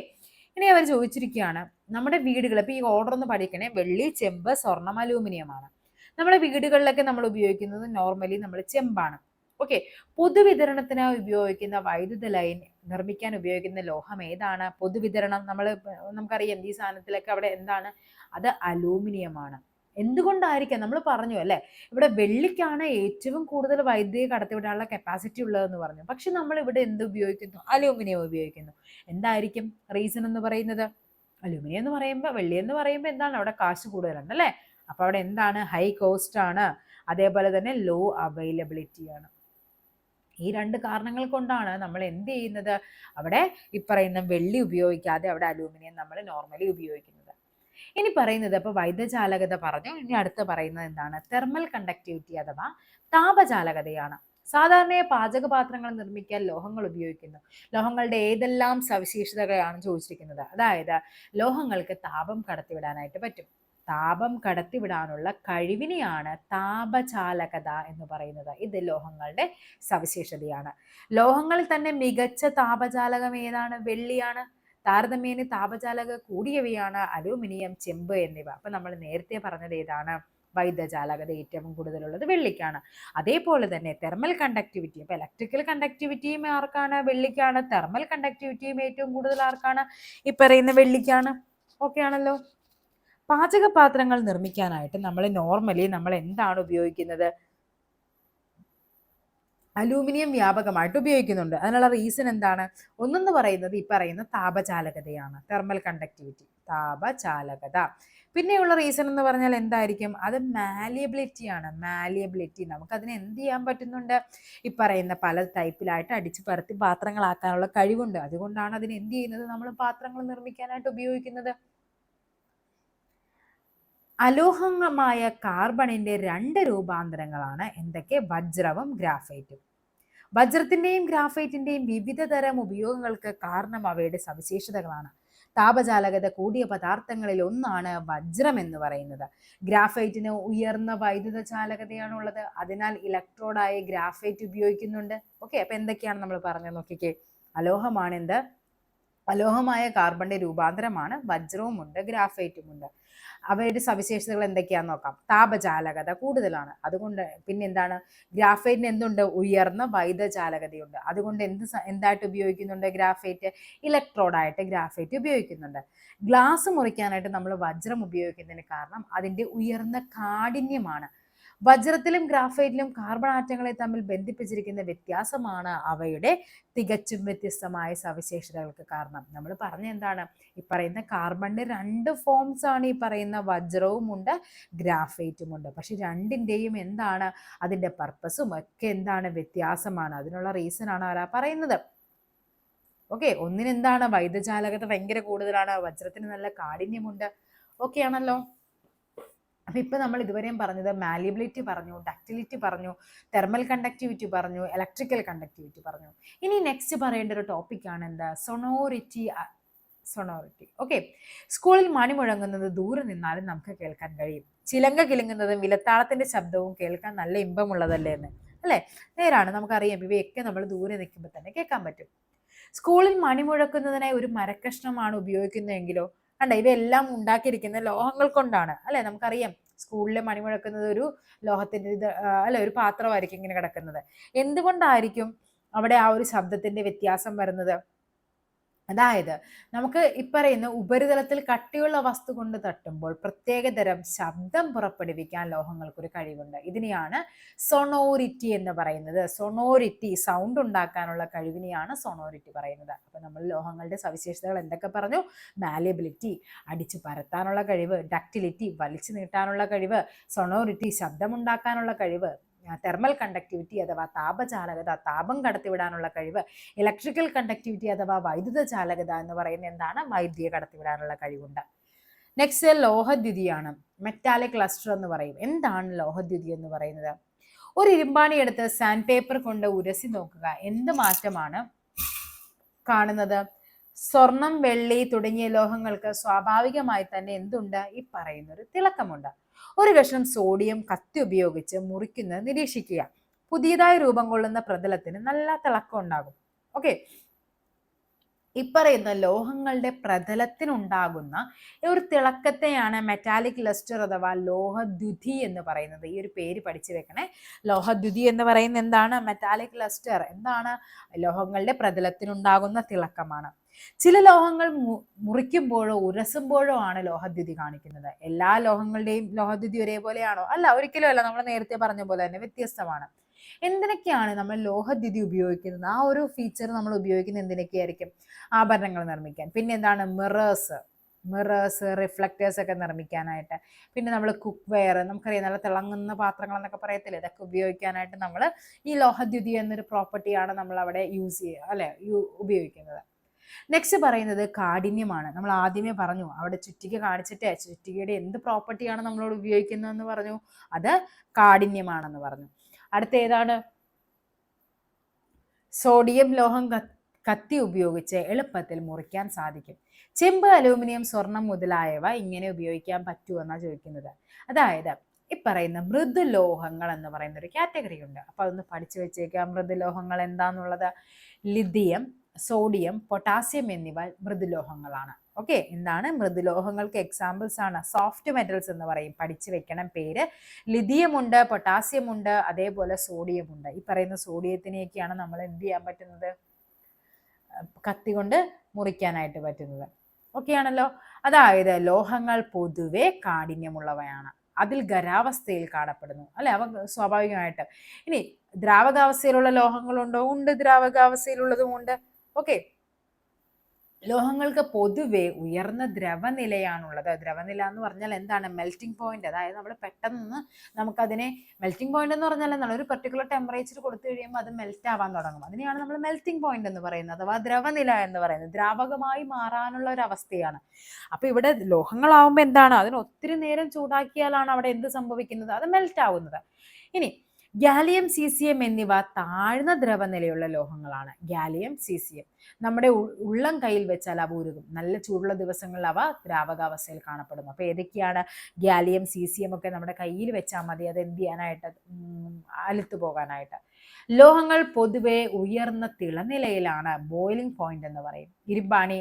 S1: ഇനി അവർ ചോദിച്ചിരിക്കുകയാണ്, നമ്മുടെ വീടുകൾ, ഇപ്പൊ ഈ ഓർഡർ ഒന്ന് പഠിക്കണേ, വെള്ളി, ചെമ്പ്, സ്വർണം, അലൂമിനിയമാണ്. നമ്മുടെ വീടുകളിലൊക്കെ നമ്മൾ ഉപയോഗിക്കുന്നത് നോർമലി നമ്മൾ ചെമ്പാണ്. ഓക്കെ, പൊതുവിതരണത്തിനായി ഉപയോഗിക്കുന്ന വൈദ്യുത ലൈൻ നിർമ്മിക്കാൻ ഉപയോഗിക്കുന്ന ലോഹം ഏതാണ്? പൊതുവിതരണം, നമുക്കറിയാം ഈ സാധനത്തിലൊക്കെ അവിടെ എന്താണ്, അത് അലൂമിനിയമാണ്. എന്തുകൊണ്ടായിരിക്കാം, നമ്മൾ പറഞ്ഞു അല്ലെ, ഇവിടെ വെള്ളിക്കാണ് ഏറ്റവും കൂടുതൽ വൈദ്യുതി കടത്തിവിടാനുള്ള കപ്പാസിറ്റി ഉള്ളതെന്ന് പറഞ്ഞു. പക്ഷെ നമ്മൾ ഇവിടെ എന്ത് ഉപയോഗിക്കുന്നു, അലൂമിനിയം ഉപയോഗിക്കുന്നു. എന്തായിരിക്കും റീസൺ എന്ന് പറയുന്നത്? അലൂമിനിയം എന്ന് പറയുമ്പോൾ, വെള്ളി എന്ന് പറയുമ്പോൾ എന്താണ്, അവിടെ കാശ് കൂടുതലുണ്ട് അല്ലെ. അപ്പൊ അവിടെ എന്താണ്, ഹൈ കോസ്റ്റ് ആണ്, അതേപോലെ തന്നെ ലോ അവൈലബിലിറ്റി ആണ്. ഈ രണ്ട് കാരണങ്ങൾ കൊണ്ടാണ് നമ്മൾ എന്ത് ചെയ്യുന്നത്, അവിടെ ഈ പറയുന്ന വെള്ളി ഉപയോഗിക്കാതെ അവിടെ അലൂമിനിയം നമ്മൾ നോർമലി ഉപയോഗിക്കുന്നത്. ഇനി പറയുന്നത് അപ്പോൾ വൈദ്യുതചാലകത പറഞ്ഞു. ഇനി അടുത്ത് പറയുന്നത് എന്താണ്? തെർമൽ കണ്ടക്ടിവിറ്റി അഥവാ താപചാലകതയാണ്. സാധാരണയായി പാചകപാത്രങ്ങൾ നിർമ്മിക്കാൻ ലോഹങ്ങൾ ഉപയോഗിക്കുന്നു. ലോഹങ്ങളുടെ ഏതെല്ലാം സവിശേഷതകളാണ് ചോദിച്ചിരിക്കുന്നത്? അതായത് ലോഹങ്ങൾക്ക് താപം കടത്തിവിടാനായിട്ട് പറ്റും. താപം കടത്തിവിടാനുള്ള കഴിവിനെയാണ് താപചാലകത എന്ന് പറയുന്നത്. ഇത് ലോഹങ്ങളുടെ സവിശേഷതയാണ്. ലോഹങ്ങളിൽ തന്നെ മികച്ച താപചാലകം ഏതാണ്? വെള്ളിയാണ്. താരതമ്യേന താപചാലക കൂടിയവയാണ് അലൂമിനിയം, ചെമ്പ് എന്നിവ. അപ്പൊ നമ്മൾ നേരത്തെ പറഞ്ഞത് ഏതാണ്? വൈദ്യുതചാലകത ഏറ്റവും കൂടുതലുള്ളത് വെള്ളിക്കാണ്. അതേപോലെ തന്നെ തെർമൽ കണ്ടക്ടിവിറ്റി, അപ്പൊ ഇലക്ട്രിക്കൽ കണ്ടക്ടിവിറ്റിയും ആർക്കാണ്? വെള്ളിക്കാണ്. തെർമൽ കണ്ടക്ടിവിറ്റിയും ഏറ്റവും കൂടുതൽ ആർക്കാണ്? ഈ പറയുന്ന വെള്ളിക്കാണ്. ഓക്കെ ആണല്ലോ. പാചകപാത്രങ്ങൾ നിർമ്മിക്കാനായിട്ട് നോർമലി നമ്മൾ എന്താണ് ഉപയോഗിക്കുന്നത്? അലൂമിനിയം വ്യാപകമായിട്ട് ഉപയോഗിക്കുന്നുണ്ട്. അതിനുള്ള റീസൺ എന്താണ്? ഒന്നെന്ന് പറയുന്നത് ഈ പറയുന്ന താപചാലകതയാണ്, തെർമൽ കണ്ടക്ടിവിറ്റി, താപചാലകത. പിന്നെയുള്ള റീസൺ എന്ന് പറഞ്ഞാൽ എന്തായിരിക്കും? അത് മാലിയബിലിറ്റി ആണ്. മാലിയബിലിറ്റി, നമുക്കതിനെ എന്ത് ചെയ്യാൻ പറ്റുന്നുണ്ട്? ഈ പറയുന്ന പല ടൈപ്പിലായിട്ട് അടിച്ചു പരത്തി പാത്രങ്ങളാക്കാനുള്ള കഴിവുണ്ട്. അതുകൊണ്ടാണ് അതിന് എന്ത് ചെയ്യുന്നത്? നമ്മൾ പാത്രങ്ങൾ നിർമ്മിക്കാനായിട്ട് ഉപയോഗിക്കുന്നത്. അലോഹമായ കാർബണിന്റെ 2 രൂപാന്തരങ്ങളാണ് എന്തൊക്കെ? വജ്രവും ഗ്രാഫൈറ്റും. വജ്രത്തിന്റെയും ഗ്രാഫൈറ്റിന്റെയും വിവിധ തരം ഉപയോഗങ്ങൾക്ക് കാരണം അവയുടെ സവിശേഷതകളാണ്. താപചാലകത കൂടിയ പദാർത്ഥങ്ങളിൽ ഒന്നാണ് വജ്രം എന്ന് പറയുന്നത്. ഗ്രാഫൈറ്റിന് ഉയർന്ന വൈദ്യുത ചാലകതയാണ് ഉള്ളത്. അതിനാൽ ഇലക്ട്രോഡായി ഗ്രാഫൈറ്റ് ഉപയോഗിക്കുന്നുണ്ട്. ഓക്കെ, അപ്പൊ എന്തൊക്കെയാണ് നമ്മൾ പറഞ്ഞത് നോക്കിക്കേ. അലോഹമാണ് എന്ത്? അലോഹമായ കാർബണിന്റെ രൂപാന്തരമാണ്. വജ്രവും ഉണ്ട്, ഗ്രാഫൈറ്റും ഉണ്ട്. അവയുടെ സവിശേഷതകൾ എന്തൊക്കെയാന്ന് നോക്കാം. താപചാലകത കൂടുതലാണ്. അതുകൊണ്ട് പിന്നെ എന്താണ്? ഗ്രാഫൈറ്റിന് എന്തുണ്ട്? ഉയർന്ന വൈദ്യുതചാലകതയുണ്ട്. അതുകൊണ്ട് എന്തായിട്ട് ഉപയോഗിക്കുന്നുണ്ട്? ഗ്രാഫൈറ്റ് ഇലക്ട്രോഡായിട്ട് ഗ്രാഫൈറ്റ് ഉപയോഗിക്കുന്നുണ്ട്. ഗ്ലാസ് മുറിക്കാനായിട്ട് നമ്മൾ വജ്രം ഉപയോഗിക്കുന്നതിന് കാരണം അതിൻ്റെ ഉയർന്ന കാഠിന്യമാണ്. വജ്രത്തിലും ഗ്രാഫൈറ്റിലും കാർബൺ ആറ്റങ്ങളെ തമ്മിൽ ബന്ധിപ്പിച്ചിരിക്കുന്ന വ്യത്യാസമാണ് അവയുടെ തികച്ചും വ്യത്യസ്തമായ സവിശേഷതകൾക്ക് കാരണം. നമ്മൾ പറഞ്ഞ എന്താണ്? ഈ പറയുന്ന കാർബണിന്റെ 2 ഫോംസ് ആണ്. ഈ പറയുന്ന വജ്രവും ഉണ്ട്, ഗ്രാഫൈറ്റും ഉണ്ട്. പക്ഷെ രണ്ടിൻ്റെയും എന്താണ്? അതിൻ്റെ പർപ്പസും ഒക്കെ എന്താണ്? വ്യത്യാസമാണ്. അതിനുള്ള റീസൺ ആണ് ആരാ പറയുന്നത്? ഓക്കെ, ഒന്നിനെന്താണ്? വൈദ്യുതചാലകത ഭയങ്കര കൂടുതലാണ്, വജ്രത്തിന് നല്ല കാഠിന്യമുണ്ട്. ഓക്കെ ആണല്ലോ. അപ്പൊ ഇപ്പൊ നമ്മൾ ഇതുവരെയും പറഞ്ഞത് മാലിയബിലിറ്റി പറഞ്ഞു, ഡക്റ്റിലിറ്റി പറഞ്ഞു, തെർമൽ കണ്ടക്ടിവിറ്റി പറഞ്ഞു, ഇലക്ട്രിക്കൽ കണ്ടക്ടിവിറ്റി പറഞ്ഞു. ഇനി നെക്സ്റ്റ് പറയേണ്ട ഒരു ടോപ്പിക്കാണ് എന്താ? സൊണോറിറ്റി. ഓക്കെ, സ്കൂളിൽ മണി മുഴങ്ങുന്നത് ദൂരെ നിന്നാലും നമുക്ക് കേൾക്കാൻ കഴിയും. ചിലങ്ക കിലുങ്ങുന്നതും വിലത്താളത്തിന്റെ ശബ്ദവും കേൾക്കാൻ നല്ല ഇമ്പമുള്ളതല്ലേ എന്ന്. അല്ലെ? നേരാണ്, നമുക്കറിയാം. ഇവയൊക്കെ നമ്മൾ ദൂരെ നിൽക്കുമ്പോൾ തന്നെ കേൾക്കാൻ പറ്റും. സ്കൂളിൽ മണി മുഴക്കുന്നതിനായി ഒരു മരക്കഷ്ണമാണ് ഉപയോഗിക്കുന്നതെങ്കിലോ കണ്ട, ഇവയെല്ലാം ഉണ്ടാക്കിയിരിക്കുന്ന ലോഹങ്ങൾ കൊണ്ടാണ്. അല്ലെ? നമുക്കറിയാം സ്കൂളിലെ മണി മുഴക്കുന്നത് ഒരു ലോഹത്തിന്റെ അല്ലെ, ഒരു പാത്രമായിരിക്കും ഇങ്ങനെ കിടക്കുന്നത്. എന്തുകൊണ്ടായിരിക്കും അവിടെ ആ ഒരു ശബ്ദത്തിന്റെ വ്യത്യാസം വരുന്നത്? അതായത് നമുക്ക് ഇപ്പറയുന്ന ഉപരിതലത്തിൽ കട്ടിയുള്ള വസ്തു കൊണ്ട് തട്ടുമ്പോൾ പ്രത്യേകതരം ശബ്ദം പുറപ്പെടുവിക്കാൻ ലോഹങ്ങൾക്കൊരു കഴിവുണ്ട്. ഇതിനെയാണ് സൊണോറിറ്റി എന്ന് പറയുന്നത്. സൊണോറിറ്റി, സൗണ്ട് ഉണ്ടാക്കാനുള്ള കഴിവിനെയാണ് സൊണോറിറ്റി പറയുന്നത്. അപ്പൊ നമ്മൾ ലോഹങ്ങളുടെ സവിശേഷതകൾ എന്തൊക്കെ പറഞ്ഞു? മാലിയബിലിറ്റി, അടിച്ചു പരത്താനുള്ള കഴിവ്, ഡക്റ്റിലിറ്റി, വലിച്ചു നീട്ടാനുള്ള കഴിവ്, സൊണോറിറ്റി, ശബ്ദമുണ്ടാക്കാനുള്ള കഴിവ്, തെർമൽ കണ്ടക്ടിവിറ്റി അഥവാ താപചാലകത, താപം കടത്തിവിടാനുള്ള കഴിവ്, ഇലക്ട്രിക്കൽ കണ്ടക്ടിവിറ്റി അഥവാ വൈദ്യുത ചാലകത എന്ന് പറയുന്നത് എന്താണ്? വൈദ്യുതിയെ കടത്തിവിടാനുള്ള കഴിവുണ്ട്. നെക്സ്റ്റ് ലോഹദ്യുതിയാണ്. മെറ്റാലിക് ക്ലസ്റ്റർ എന്ന് പറയും. എന്താണ് ലോഹദ്യുതി എന്ന് പറയുന്നത്? ഒരു ഇരുമ്പാണി എടുത്ത് സാൻഡ് പേപ്പർ കൊണ്ട് ഉരസി നോക്കുക. എന്ത് മാറ്റമാണ് കാണുന്നത്? സ്വർണം, വെള്ളി തുടങ്ങിയ ലോഹങ്ങൾക്ക് സ്വാഭാവികമായി തന്നെ എന്തുണ്ട്? ഈ പറയുന്നൊരു തിളക്കമുണ്ട്. ഒരു കഷ്ണം സോഡിയം കത്തി ഉപയോഗിച്ച് മുറിക്കുന്നത് നിരീക്ഷിക്കുക. പുതിയതായി രൂപം കൊള്ളുന്ന പ്രതലത്തിന് നല്ല തിളക്കം ഉണ്ടാകും. ഓക്കെ, ഇപ്പറയുന്ന ലോഹങ്ങളുടെ പ്രതലത്തിനുണ്ടാകുന്ന ഒരു തിളക്കത്തെയാണ് മെറ്റാലിക് ലസ്റ്റർ അഥവാ ലോഹദ്യുതി എന്ന് പറയുന്നത്. ഈ ഒരു പേര് പഠിച്ചു വെക്കണേ. ലോഹദ്യുതി എന്ന് പറയുന്നത് എന്താണ്? Metallic lustre. എന്താണ്? ലോഹങ്ങളുടെ പ്രതലത്തിനുണ്ടാകുന്ന തിളക്കമാണ്. ചില ലോഹങ്ങൾ മുറിക്കുമ്പോഴോ ഉരസുമ്പോഴോ ആണ് ലോഹദ്യുതി കാണിക്കുന്നത്. എല്ലാ ലോഹങ്ങളുടെയും ലോഹദ്യുതി ഒരേപോലെയാണോ? അല്ല, ഒരിക്കലും അല്ല. നമ്മൾ നേരത്തെ പറഞ്ഞ പോലെ തന്നെ വ്യത്യസ്തമാണ്. എന്തിനൊക്കെയാണ് നമ്മൾ ലോഹദ്യുതി ഉപയോഗിക്കുന്നത്? ആ ഒരു ഫീച്ചർ നമ്മൾ ഉപയോഗിക്കുന്നത് എന്തിനൊക്കെയായിരിക്കും? ആഭരണങ്ങൾ നിർമ്മിക്കാൻ. പിന്നെ എന്താണ്? മിറേഴ്സ്, റിഫ്ലക്റ്റേഴ്സ് ഒക്കെ നിർമ്മിക്കാനായിട്ട്. പിന്നെ നമ്മൾ കുക്ക് വെയർ, നമുക്കറിയാം നല്ല തിളങ്ങുന്ന പാത്രങ്ങൾ എന്നൊക്കെ പറയത്തില്ലേ, ഇതൊക്കെ ഉപയോഗിക്കാനായിട്ട് നമ്മൾ ഈ ലോഹദ്യുതി എന്നൊരു പ്രോപ്പർട്ടിയാണ് നമ്മൾ അവിടെ യൂസ് ചെയ്യുക, അല്ലെ, ഉപയോഗിക്കുന്നത്. നെക്സ്റ്റ് പറയുന്നത് കാഠിന്യമാണ്. നമ്മൾ ആദ്യമേ പറഞ്ഞു, അവിടെ ചുറ്റിക കാണിച്ചിട്ട് ചുറ്റികയുടെ എന്ത് പ്രോപ്പർട്ടിയാണ് നമ്മളോട് ഉപയോഗിക്കുന്നതെന്ന് പറഞ്ഞു, അത് കാഠിന്യമാണെന്ന് പറഞ്ഞു. അടുത്ത ഏതാണ്? സോഡിയം ലോഹം കത്തി ഉപയോഗിച്ച് എളുപ്പത്തിൽ മുറിക്കാൻ സാധിക്കും. ചെമ്പ്, അലൂമിനിയം, സ്വർണം മുതലായവ ഇങ്ങനെ ഉപയോഗിക്കാൻ പറ്റുമെന്നാണ് ചോദിക്കുന്നത്. അതായത് ഈ പറയുന്ന മൃദുലോഹങ്ങൾ എന്ന് പറയുന്ന ഒരു കാറ്റഗറി ഉണ്ട്. അപ്പൊ അതൊന്ന് പഠിച്ചു വെച്ചേക്കാം. മൃദുലോഹങ്ങൾ എന്താന്നുള്ളത് ലിഥിയം, സോഡിയം, പൊട്ടാസ്യം എന്നിവ മൃദുലോഹങ്ങളാണ്. ഓക്കെ, എന്താണ് മൃദുലോഹങ്ങൾക്ക് എക്സാമ്പിൾസ് ആണ്? സോഫ്റ്റ് മെറ്റൽസ് എന്ന് പറയും. പഠിച്ചു വെക്കണം പേര്. ലിഥിയം ഉണ്ട്, പൊട്ടാസ്യം ഉണ്ട്, അതേപോലെ സോഡിയം ഉണ്ട്. ഈ പറയുന്ന സോഡിയത്തിനെയൊക്കെയാണ് നമ്മൾ എന്ത് ചെയ്യാൻ പറ്റുന്നത്? കത്തി കൊണ്ട് മുറിക്കാനായിട്ട് പറ്റുന്നത്. ഓക്കെ ആണല്ലോ. അതായത് ലോഹങ്ങൾ പൊതുവെ കാഠിന്യമുള്ളവയാണ്. അതിൽ ഖരാവസ്ഥയിൽ കാണപ്പെടുന്നു, അല്ലെ? അവ സ്വാഭാവികമായിട്ട്. ഇനി ദ്രാവകാവസ്ഥയിലുള്ള ലോഹങ്ങളുണ്ടോ? ഉണ്ട്, ദ്രാവകാവസ്ഥയിലുള്ളതും ഉണ്ട്. ഓക്കെ, ലോഹങ്ങൾക്ക് പൊതുവെ ഉയർന്ന ദ്രവനിലയാണുള്ളത്. ദ്രവനില എന്ന് പറഞ്ഞാൽ എന്താണ്? Melting point. അതായത് നമ്മൾ പെട്ടെന്ന് നമുക്കതിനെ മെൽറ്റിംഗ് പോയിന്റ് എന്ന് പറഞ്ഞാൽ എന്താണ്? ഒരു പെർട്ടിക്കുലർ ടെമ്പറേച്ചർ കൊടുത്തു കഴിയുമ്പോൾ അത് മെൽറ്റ് ആവാൻ തുടങ്ങും. അതിനെയാണ് നമ്മൾ മെൽറ്റിംഗ് പോയിന്റ് എന്ന് പറയുന്നത്, അഥവാ ദ്രവനില എന്ന് പറയുന്നത്. ദ്രാവകമായി മാറാനുള്ള ഒരു അവസ്ഥയാണ്. അപ്പൊ ഇവിടെ ലോഹങ്ങളാവുമ്പോൾ എന്താണ്? അതിന് ഒത്തിരി നേരം ചൂടാക്കിയാലാണ് അവിടെ എന്ത് സംഭവിക്കുന്നത്? അത് മെൽറ്റ് ആവുന്നത്. ഇനി ഗാലിയം, സീസിയം എന്നിവ താഴ്ന്ന ദ്രവനിലയുള്ള ലോഹങ്ങളാണ്. ഗാലിയം, സീസിയം നമ്മുടെ ഉള്ളം കയ്യിൽ വെച്ചാൽ അവ ഉരുകും. നല്ല ചൂടുള്ള ദിവസങ്ങളിൽ അവ ദ്രാവകാവസ്ഥയിൽ കാണപ്പെടുന്നു. അപ്പൊ ഏതൊക്കെയാണ്? ഗാലിയം, സീസിയം ഒക്കെ നമ്മുടെ കയ്യിൽ വെച്ചാൽ മതി, അത് എന്ത് ചെയ്യാനായിട്ട്? അലുത്തു പോകാനായിട്ട്. ലോഹങ്ങൾ പൊതുവെ ഉയർന്ന തിളനിലയിലാണ്, ബോയിലിംഗ് പോയിന്റ് എന്ന് പറയും. ഇരുമ്പാണി,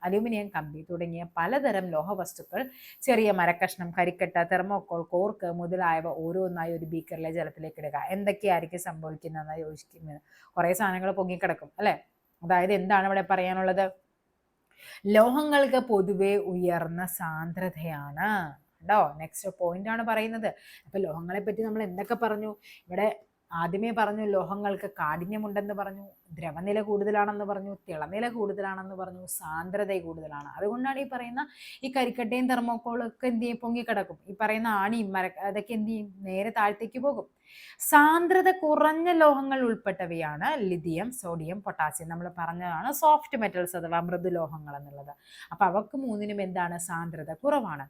S1: അലൂമിനിയം കമ്പി തുടങ്ങിയ പലതരം ലോഹവസ്തുക്കൾ, ചെറിയ മരക്കഷ്ണം, കരിക്കട്ട, തെർമോക്കോൾ, കോർക്ക് മുതലായവ ഓരോന്നായി ഒരു ബീക്കറിലെ ജലത്തിലേക്ക് ഇടുക. എന്തൊക്കെയായിരിക്കും സംഭവിക്കുന്നതെന്ന് യോജിക്കുന്നത്? കുറെ സാധനങ്ങൾ പൊങ്ങിക്കിടക്കും, അല്ലെ? അതായത് എന്താണ് ഇവിടെ പറയാനുള്ളത്? ലോഹങ്ങൾക്ക് പൊതുവെ ഉയർന്ന സാന്ദ്രതയാണ്. കേട്ടോ, നെക്സ്റ്റ് പോയിന്റ് ആണ് പറയുന്നത്. അപ്പൊ ലോഹങ്ങളെ പറ്റി നമ്മൾ എന്തൊക്കെ പറഞ്ഞു? ഇവിടെ ആദ്യമേ പറഞ്ഞു ലോഹങ്ങൾക്ക് കാഠിന്യമുണ്ടെന്ന് പറഞ്ഞു, ദ്രവനില കൂടുതലാണെന്ന് പറഞ്ഞു, തിളനില കൂടുതലാണെന്ന് പറഞ്ഞു, സാന്ദ്രത കൂടുതലാണ്. അതുകൊണ്ടാണ് ഈ പറയുന്ന ഈ കരിക്കട്ടയും തെർമോക്കോളും ഒക്കെ എന്ത് ചെയ്യും? പൊങ്ങിക്കിടക്കും. ഈ പറയുന്ന ആണിയും അതൊക്കെ എന്ത് ചെയ്യും? നേരെ താഴത്തേക്ക് പോകും. സാന്ദ്രത കുറഞ്ഞ ലോഹങ്ങൾ ഉൾപ്പെട്ടവയാണ് ലിഥിയം, സോഡിയം, പൊട്ടാസ്യം. നമ്മൾ പറഞ്ഞതാണ് സോഫ്റ്റ് മെറ്റൽസ് അഥവാ മൃദുലോഹങ്ങൾ എന്നുള്ളത്. അപ്പൊ അവക്ക് മൂന്നിനും എന്താണ്? സാന്ദ്രത കുറവാണ്.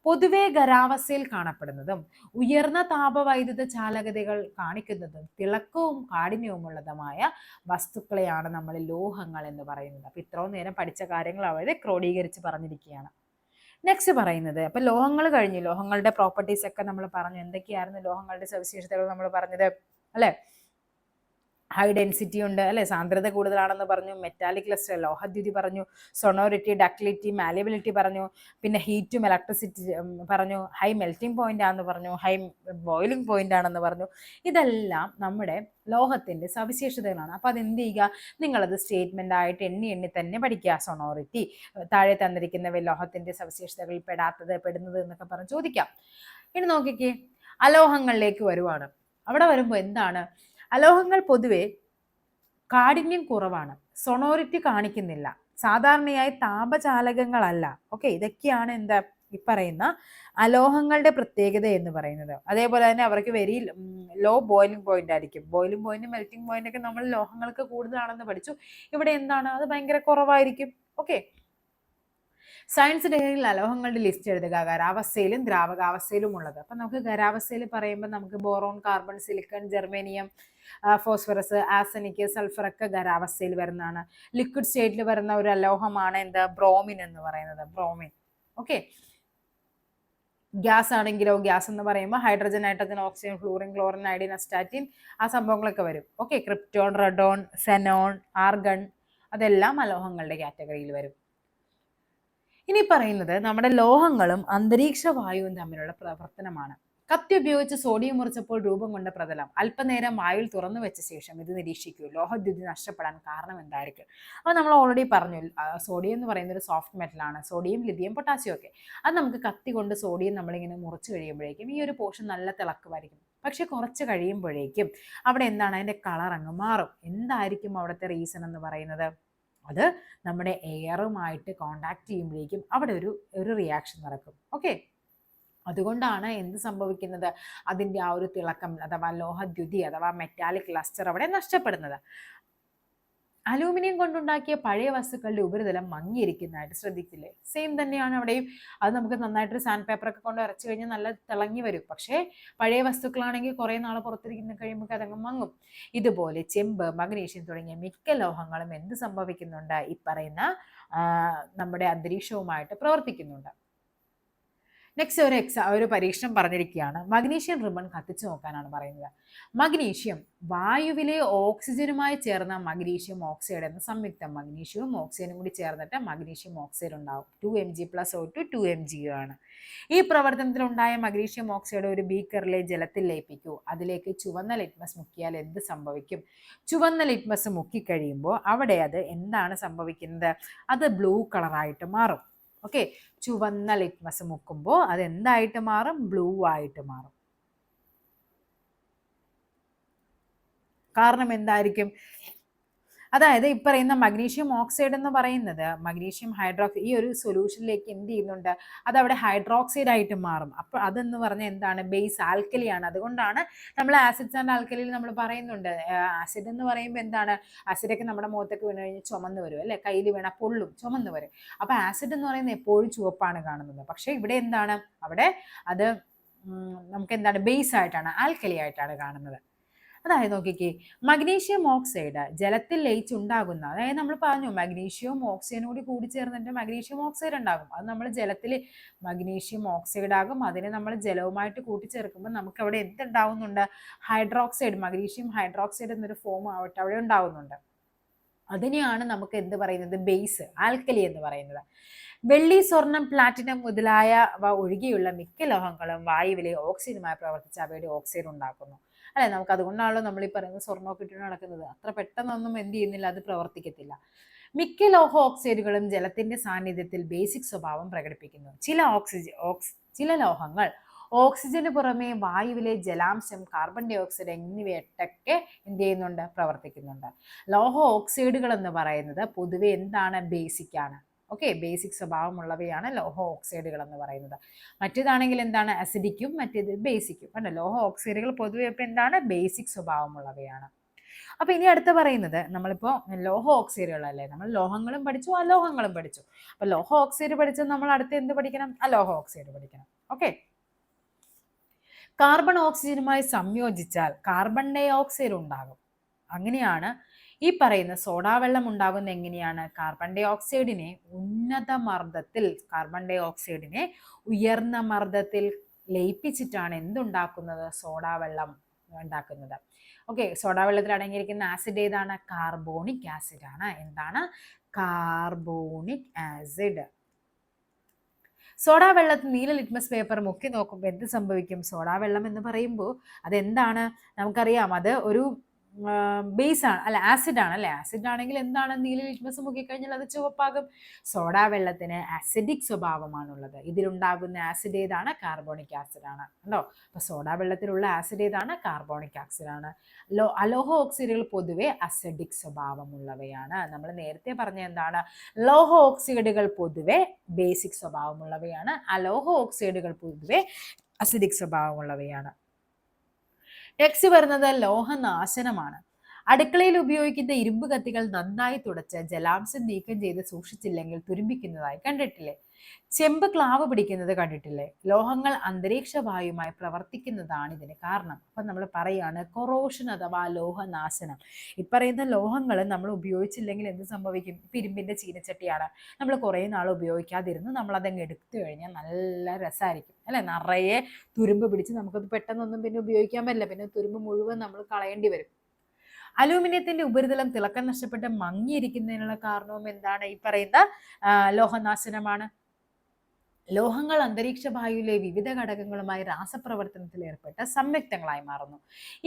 S1: പൊതുവെ ഖരാവസ്ഥയിൽ കാണപ്പെടുന്നതും ഉയർന്ന താപവൈദ്യുത ചാലകതകൾ കാണിക്കുന്നതും തിളക്കവും കാഠിന്യവുമുള്ളതുമായ വസ്തുക്കളെയാണ് നമ്മൾ ലോഹങ്ങൾ എന്ന് പറയുന്നത്. അപ്പൊ ഇത്രയും നേരം പഠിച്ച കാര്യങ്ങൾ അവരെ ക്രോഡീകരിച്ച് പറഞ്ഞിരിക്കുകയാണ്. നെക്സ്റ്റ് പറയുന്നത്, അപ്പൊ ലോഹങ്ങൾ കഴിഞ്ഞു. ലോഹങ്ങളുടെ പ്രോപ്പർട്ടീസ് ഒക്കെ നമ്മൾ പറഞ്ഞു. എന്തൊക്കെയായിരുന്നു ലോഹങ്ങളുടെ സവിശേഷതകൾ നമ്മൾ പറഞ്ഞത്, അല്ലെ? ഹൈ ഡെൻസിറ്റി ഉണ്ട്, അല്ലെ? സാന്ദ്രത കൂടുതലാണെന്ന് പറഞ്ഞു. മെറ്റാലിക് ക്ലസ്റ്റർ, ലോഹദ്യുതി പറഞ്ഞു. സൊണോറിറ്റി, ഡക്ടിലിറ്റി, മാലിയബിലിറ്റി പറഞ്ഞു. പിന്നെ ഹീറ്റും ഇലക്ട്രിസിറ്റി പറഞ്ഞു. ഹൈ മെൽറ്റിംഗ് പോയിന്റ് ആണെന്ന് പറഞ്ഞു. ഹൈ ബോയിലിംഗ് പോയിന്റ് ആണെന്ന് പറഞ്ഞു. ഇതെല്ലാം നമ്മുടെ ലോഹത്തിന്റെ സവിശേഷതകളാണ്. അപ്പൊ അതെന്ത് ചെയ്യുക? നിങ്ങളത് സ്റ്റേറ്റ്മെന്റ് ആയിട്ട് എണ്ണി എണ്ണി തന്നെ പഠിക്കുക. സൊണോറിറ്റി, താഴെ തന്നിരിക്കുന്ന ലോഹത്തിന്റെ സവിശേഷതകളിൽ പെടുന്നത് എന്നൊക്കെ പറഞ്ഞ് ചോദിക്കാം. ഇനി നോക്കിക്കേ, അലോഹങ്ങളിലേക്ക് വരുവാണ്. അവിടെ വരുമ്പോൾ എന്താണ്? അലോഹങ്ങൾ പൊതുവെ കാഠിന്യം കുറവാണ്, സൊണോറിറ്റി കാണിക്കുന്നില്ല, സാധാരണയായി താപചാലകങ്ങളല്ല. ഓക്കെ, ഇതൊക്കെയാണ് എന്താ ഈ പറയുന്ന അലോഹങ്ങളുടെ പ്രത്യേകത എന്ന് പറയുന്നത്. അതേപോലെ തന്നെ അവർക്ക് വെരി ലോ ബോയിലിംഗ് പോയിന്റ് ആയിരിക്കും. ബോയിലിംഗ് പോയിന്റ്, മെൽറ്റിംഗ് പോയിന്റ് ഒക്കെ നമ്മൾ ലോഹങ്ങൾക്ക് കൂടുതലാണെന്ന് പഠിച്ചു. ഇവിടെ എന്താണ്? അത് ഭയങ്കര കുറവായിരിക്കും. ഓക്കെ, സയൻസ് ഡിഗ്രിയിൽ അലോഹങ്ങളുടെ ലിസ്റ്റ് എഴുതുക. ഖരാവസ്ഥയിലും ദ്രാവകാവസ്ഥയിലും ഉള്ളത്. അപ്പൊ നമുക്ക് ഖരാവസ്ഥയിൽ പറയുമ്പോൾ നമുക്ക് boron, carbon, silicon, germanium, phosphorus, arsenic, sulphur ഒക്കെ ഖരാവസ്ഥയിൽ വരുന്നതാണ്. ലിക്വിഡ് സ്റ്റേറ്റിൽ വരുന്ന ഒരു അലോഹമാണ് എന്താ? ബ്രോമിൻ എന്ന് പറയുന്നത്. ബ്രോമിൻ. ഓക്കെ, ഗ്യാസ് ആണെങ്കിലോ, ഗ്യാസ് എന്ന് പറയുമ്പോൾ hydrogen, nitrogen, oxygen, fluorine, chlorine, iodine, astatine, ആ സംഭവങ്ങളൊക്കെ വരും. ഓക്കെ, ക്രിപ്റ്റോൺ, റെഡോൺ, സെനോൺ, ആർഗൺ, അതെല്ലാം അലോഹങ്ങളുടെ കാറ്റഗറിയിൽ വരും. ഇനി പറയുന്നത് നമ്മുടെ ലോഹങ്ങളും അന്തരീക്ഷ വായുവും തമ്മിലുള്ള പ്രവർത്തനമാണ്. കത്തി ഉപയോഗിച്ച് സോഡിയം മുറിച്ചപ്പോൾ രൂപം കൊണ്ട പ്രതലം അല്പനേരം വായുവിൽ തുറന്നു വെച്ച ശേഷം ഇത് നിരീക്ഷിക്കൂ. ലോഹദ്യുതി നഷ്ടപ്പെടാൻ കാരണം എന്തായിരിക്കും? അപ്പോൾ നമ്മൾ ഓൾറെഡി പറഞ്ഞു, സോഡിയം എന്ന് പറയുന്ന ഒരു സോഫ്റ്റ് മെറ്റലാണ്. സോഡിയം, ലിഥിയം, പൊട്ടാസ്യം ഒക്കെ. അത് നമുക്ക് കത്തി കൊണ്ട് സോഡിയം നമ്മളിങ്ങനെ മുറിച്ച് കഴിയുമ്പോഴേക്കും ഈ ഒരു പോർഷൻ നല്ല തിളക്കമായിരിക്കും. പക്ഷെ കുറച്ച് കഴിയുമ്പോഴേക്കും അവിടെ എന്താണ്? അതിൻ്റെ കളർ അങ്ങ് മാറും. എന്തായിരിക്കും അവിടുത്തെ റീസൺ എന്ന് പറയുന്നത്? അത് നമ്മുടെ എയറുമായിട്ട് കോണ്ടാക്ട് ചെയ്യുമ്പോഴേക്കും അവിടെ ഒരു റിയാക്ഷൻ നടക്കും. ഓക്കെ, അതുകൊണ്ടാണ് എന്ത് സംഭവിക്കുന്നത്? അതിൻ്റെ ആ ഒരു തിളക്കം അഥവാ ലോഹദ്യുതി അഥവാ മെറ്റാലിക് ലസ്റ്റർ അവിടെ നഷ്ടപ്പെടുന്നത്. അലൂമിനിയം കൊണ്ടുണ്ടാക്കിയ പഴയ വസ്തുക്കളുടെ ഉപരിതലം മങ്ങിയിരിക്കുന്നതായിട്ട് ശ്രദ്ധിച്ചില്ലേ? സെയിം തന്നെയാണ് അവിടെയും. അത് നമുക്ക് നന്നായിട്ട് സാൻഡ് പേപ്പറൊക്കെ കൊണ്ട് അരച്ചു കഴിഞ്ഞാൽ നല്ല തിളങ്ങി വരും. പക്ഷേ പഴയ വസ്തുക്കളാണെങ്കിൽ കുറേ നാൾ പുറത്തിരിക്കുന്ന കഴിയുമ്പോൾ അതങ്ങ് മങ്ങും. ഇതുപോലെ ചെമ്പ്, മഗ്നീഷ്യം തുടങ്ങിയ മിക്ക ലോഹങ്ങളും എന്ത് സംഭവിക്കുന്നുണ്ട്? ഈ പറയുന്ന നമ്മുടെ അന്തരീക്ഷവുമായിട്ട് പ്രവർത്തിക്കുന്നുണ്ട്. നെക്സ്റ്റ് ഒരു പരീക്ഷണം പറഞ്ഞിരിക്കുകയാണ്. മഗ്നീഷ്യം റിബൺ കത്തിച്ചു നോക്കാനാണ് പറയുന്നത്. മഗ്നീഷ്യം വായുവിലെ ഓക്സിജനുമായി ചേർന്ന മഗ്നീഷ്യം ഓക്സൈഡ് എന്ന സംയുക്തം. മഗ്നീഷ്യവും ഓക്സിജനും കൂടി ചേർന്നിട്ട് മഗ്നീഷ്യം ഓക്സൈഡ് ഉണ്ടാവും. 2Mg+O2 2MgO ആണ്. ഈ പ്രവർത്തനത്തിലുണ്ടായ മഗ്നീഷ്യം ഓക്സൈഡ് ഒരു ബീക്കറിലെ ജലത്തിൽ ലയിപ്പിക്കൂ. അതിലേക്ക് ചുവന്ന ലിറ്റ്മസ് മുക്കിയാൽ എന്ത് സംഭവിക്കും? ചുവന്ന ലിറ്റ്മസ് മുക്കിക്കഴിയുമ്പോൾ അവിടെ അത് എന്താണ് സംഭവിക്കുന്നത്? അത് ബ്ലൂ കളറായിട്ട് മാറും. ഓക്കെ, ചുവന്ന ലിറ്റ്മസ് മുക്കുമ്പോൾ അത് എന്തായിട്ട് മാറും? ബ്ലൂ ആയിട്ട് മാറും. കാരണം എന്തായിരിക്കും? അതായത് ഈ പറയുന്ന മഗ്നീഷ്യം ഓക്സൈഡ് എന്ന് പറയുന്നത് മഗ്നീഷ്യം ഈ ഒരു സൊല്യൂഷനിലേക്ക് എന്ത് ചെയ്യുന്നുണ്ട്? അത് അവിടെ ഹൈഡ്രോക്സൈഡ് ആയിട്ട് മാറും. അപ്പോൾ അതെന്ന് പറഞ്ഞാൽ എന്താണ്? ബേസ് ആൽക്കലിയാണ്. അതുകൊണ്ടാണ് നമ്മൾ ആസിഡ്സ് ആൻഡ് ആൽക്കലിയിൽ നമ്മൾ പറയുന്നുണ്ട്, ആസിഡ് എന്ന് പറയുമ്പോൾ എന്താണ്? ആസിഡൊക്കെ നമ്മുടെ മുഖത്തൊക്കെ വീണ് കഴിഞ്ഞാൽ ചുമന്ന് വരും അല്ലേ? കയ്യിൽ വീണാൽ പൊള്ളും, ചുമന്ന് വരും. അപ്പോൾ ആസിഡ് എന്ന് പറയുന്നത് എപ്പോഴും ചുവപ്പാണ് കാണുന്നത്. പക്ഷേ ഇവിടെ എന്താണ്? അവിടെ അത് നമുക്ക് എന്താണ്? ബേസ് ആയിട്ടാണ്, ആൽക്കലി ആയിട്ടാണ് കാണുന്നത്. അതായത് നോക്കിക്കേ, മഗ്നീഷ്യം ഓക്സൈഡ് ജലത്തിൽ ലയിച്ചുണ്ടാകുന്ന, അതായത് നമ്മൾ പറഞ്ഞു മഗ്നീഷ്യവും ഓക്സിജനും കൂടി കൂടിച്ചേർന്നിട്ട് മഗ്നീഷ്യം ഓക്സൈഡ് ഉണ്ടാകും. അത് നമ്മൾ ജലത്തിൽ മഗ്നീഷ്യം ഓക്സൈഡ് ആകും. അതിനെ നമ്മൾ ജലവുമായിട്ട് കൂട്ടിച്ചേർക്കുമ്പോൾ നമുക്ക് അവിടെ എന്തുണ്ടാവുന്നുണ്ട്? ഹൈഡ്രോക്സൈഡ്, മഗ്നീഷ്യം ഹൈഡ്രോക്സൈഡ് എന്നൊരു ഫോം ആവട്ടെ അവിടെ ഉണ്ടാവുന്നുണ്ട്. അതിനെയാണ് നമുക്ക് എന്ത് പറയുന്നത്? ബേസ്, ആൽക്കലി എന്ന് പറയുന്നത്. വെള്ളി, സ്വർണം, പ്ലാറ്റിനം മുതലായവ ഒഴികെയുള്ള മിക്ക ലോഹങ്ങളും വായുവിലെ ഓക്സിജനുമായി പ്രവർത്തിച്ച് അവയുടെ ഓക്സൈഡ് ഉണ്ടാക്കുന്നു. അല്ലെ, നമുക്ക് അതുകൊണ്ടാണല്ലോ നമ്മൾ ഈ പറയുന്നത് സ്വർണ്ണമൊക്കെ ഇട്ടിട്ട് നടക്കുന്നത്. അത്ര പെട്ടെന്നൊന്നും എന്ത് ചെയ്യുന്നില്ല, അത് പ്രവർത്തിക്കത്തില്ല. മിക്ക ലോഹ ഓക്സൈഡുകളും ജലത്തിന്റെ സാന്നിധ്യത്തിൽ ബേസിക് സ്വഭാവം പ്രകടിപ്പിക്കുന്നു. ചില ലോഹങ്ങൾ ഓക്സിജന് പുറമെ വായുവിലെ ജലാംശം, കാർബൺ ഡൈ ഓക്സൈഡ് എന്നിവയൊക്കെ എന്ത് ചെയ്യുന്നുണ്ട്? പ്രവർത്തിക്കുന്നുണ്ട്. ലോഹ ഓക്സൈഡുകൾ എന്ന് പറയുന്നത് പൊതുവെ എന്താണ്? ബേസിക് ആണ്. ഓക്കെ, ബേസിക് സ്വഭാവമുള്ളവയാണ് ലോഹ ഓക്സൈഡുകൾ എന്ന് പറയുന്നത്. മറ്റേതാണെങ്കിൽ എന്താണ്? അസിഡിക്കും, മറ്റേത് ബേസിക്കും. കണ്ടോ, ലോഹ ഓക്സൈഡുകൾ പൊതുവെ ഇപ്പം എന്താണ്? ബേസിക് സ്വഭാവമുള്ളവയാണ്. അപ്പൊ ഇനി അടുത്ത് പറയുന്നത്, നമ്മളിപ്പോ ലോഹ ഓക്സൈഡുകളല്ലേ, നമ്മൾ ലോഹങ്ങളും പഠിച്ചു, അലോഹങ്ങളും പഠിച്ചു. അപ്പൊ ലോഹ ഓക്സൈഡ് പഠിച്ചത് നമ്മൾ അടുത്ത് എന്ത് പഠിക്കണം? അലോഹ ഓക്സൈഡ് പഠിക്കണം. ഓക്കെ, കാർബൺ ഓക്സിജനുമായി സംയോജിച്ചാൽ കാർബൺ ഡൈ ഓക്സൈഡ് ഉണ്ടാകും. അങ്ങനെയാണ് ഈ പറയുന്ന സോഡാവെള്ളം ഉണ്ടാകുന്നത്. എങ്ങനെയാണ്? കാർബൺ ഡൈ ഓക്സൈഡിനെ ഉയർന്ന മർദ്ദത്തിൽ ലയിപ്പിച്ചിട്ടാണ് എന്തുണ്ടാക്കുന്നത്? സോഡാവെള്ളം ഉണ്ടാക്കുന്നത്. ഓക്കെ, സോഡാവെള്ളത്തിൽ അടങ്ങിയിരിക്കുന്ന ആസിഡ് ഏതാണ്? കാർബോണിക് ആസിഡ് ആണ്. എന്താണ്? Carbonic acid. സോഡാ വെള്ളത്തിൽ നീല ലിറ്റ്മസ് പേപ്പർ മുക്കി നോക്കുമ്പോൾ എന്ത് സംഭവിക്കും? സോഡാ വെള്ളം എന്ന് പറയുമ്പോൾ അതെന്താണ്? നമുക്കറിയാം, അത് ഒരു ബേസ് ആണ്, അല്ല ആസിഡ് ആണ് അല്ലെ? ആസിഡ് ആണെങ്കിൽ എന്താണ്? നീല ലിറ്റ്മസ് മുക്കിക്കഴിഞ്ഞാൽ അത് ചുവപ്പാകും. സോഡാ വെള്ളത്തിന് ആസിഡിക് സ്വഭാവമാണുള്ളത്. ഇതിലുണ്ടാകുന്ന ആസിഡ് ഏതാണ്? കാർബോണിക് ആസിഡ് ആണ്. കണ്ടോ? അപ്പൊ സോഡാ വെള്ളത്തിലുള്ള ആസിഡ് ഏതാണ്? കാർബോണിക് ആസിഡ് ആണ്. അലോഹ ഓക്സൈഡുകൾ പൊതുവെ അസിഡിക് സ്വഭാവമുള്ളവയാണ്. നമ്മൾ നേരത്തെ പറഞ്ഞ എന്താണ്? ലോഹ ഓക്സൈഡുകൾ പൊതുവെ ബേസിക് സ്വഭാവമുള്ളവയാണ്. അലോഹ ഓക്സൈഡുകൾ പൊതുവെ അസിഡിക് സ്വഭാവമുള്ളവയാണ്. നെക്സ്റ്റ് വരുന്നത് ലോഹനാശനമാണ്. അടുക്കളയിൽ ഉപയോഗിക്കുന്ന ഇരുമ്പ് കത്തികൾ നന്നായി തുടച്ച് ജലാംശം നീക്കം ചെയ്ത് സൂക്ഷിച്ചില്ലെങ്കിൽ തുരുമ്പിക്കുന്നതായി കണ്ടിട്ടില്ലേ? ചെമ്പ് ക്ലാവ് പിടിക്കുന്നത് കണ്ടിട്ടില്ലേ? ലോഹങ്ങൾ അന്തരീക്ഷ വായുമായി പ്രവർത്തിക്കുന്നതാണ് ഇതിന് കാരണം. അപ്പൊ നമ്മൾ പറയാണ് കൊറോഷൻ അഥവാ ലോഹനാശനം. ഈ പറയുന്ന ലോഹങ്ങൾ നമ്മൾ ഉപയോഗിച്ചില്ലെങ്കിൽ എന്ത് സംഭവിക്കും? ഇപ്പൊ ഇരുമ്പിന്റെ ചീനച്ചട്ടിയാണ്, നമ്മൾ കുറെ നാൾ ഉപയോഗിക്കാതിരുന്നു നമ്മൾ അതങ്ങ് എടുത്തു കഴിഞ്ഞാൽ നല്ല രസമായിരിക്കും അല്ലെ? നിറയെ തുരുമ്പ് പിടിച്ച് നമുക്കത് പെട്ടെന്നൊന്നും പിന്നെ ഉപയോഗിക്കാൻ പറ്റില്ല. പിന്നെ തുരുമ്പ് മുഴുവൻ നമ്മൾ കളയേണ്ടി വരും. അലൂമിനിയത്തിന്റെ ഉപരിതലം തിളക്കം നഷ്ടപ്പെട്ട് മങ്ങിയിരിക്കുന്നതിനുള്ള കാരണവും എന്താണ്? ഈ പറയുന്ന ലോഹനാശനമാണ്. ലോഹങ്ങൾ അന്തരീക്ഷ വായുവിലെ വിവിധ ഘടകങ്ങളുമായി രാസപ്രവർത്തനത്തിൽ ഏർപ്പെട്ട സംയുക്തങ്ങളായി മാറുന്നു.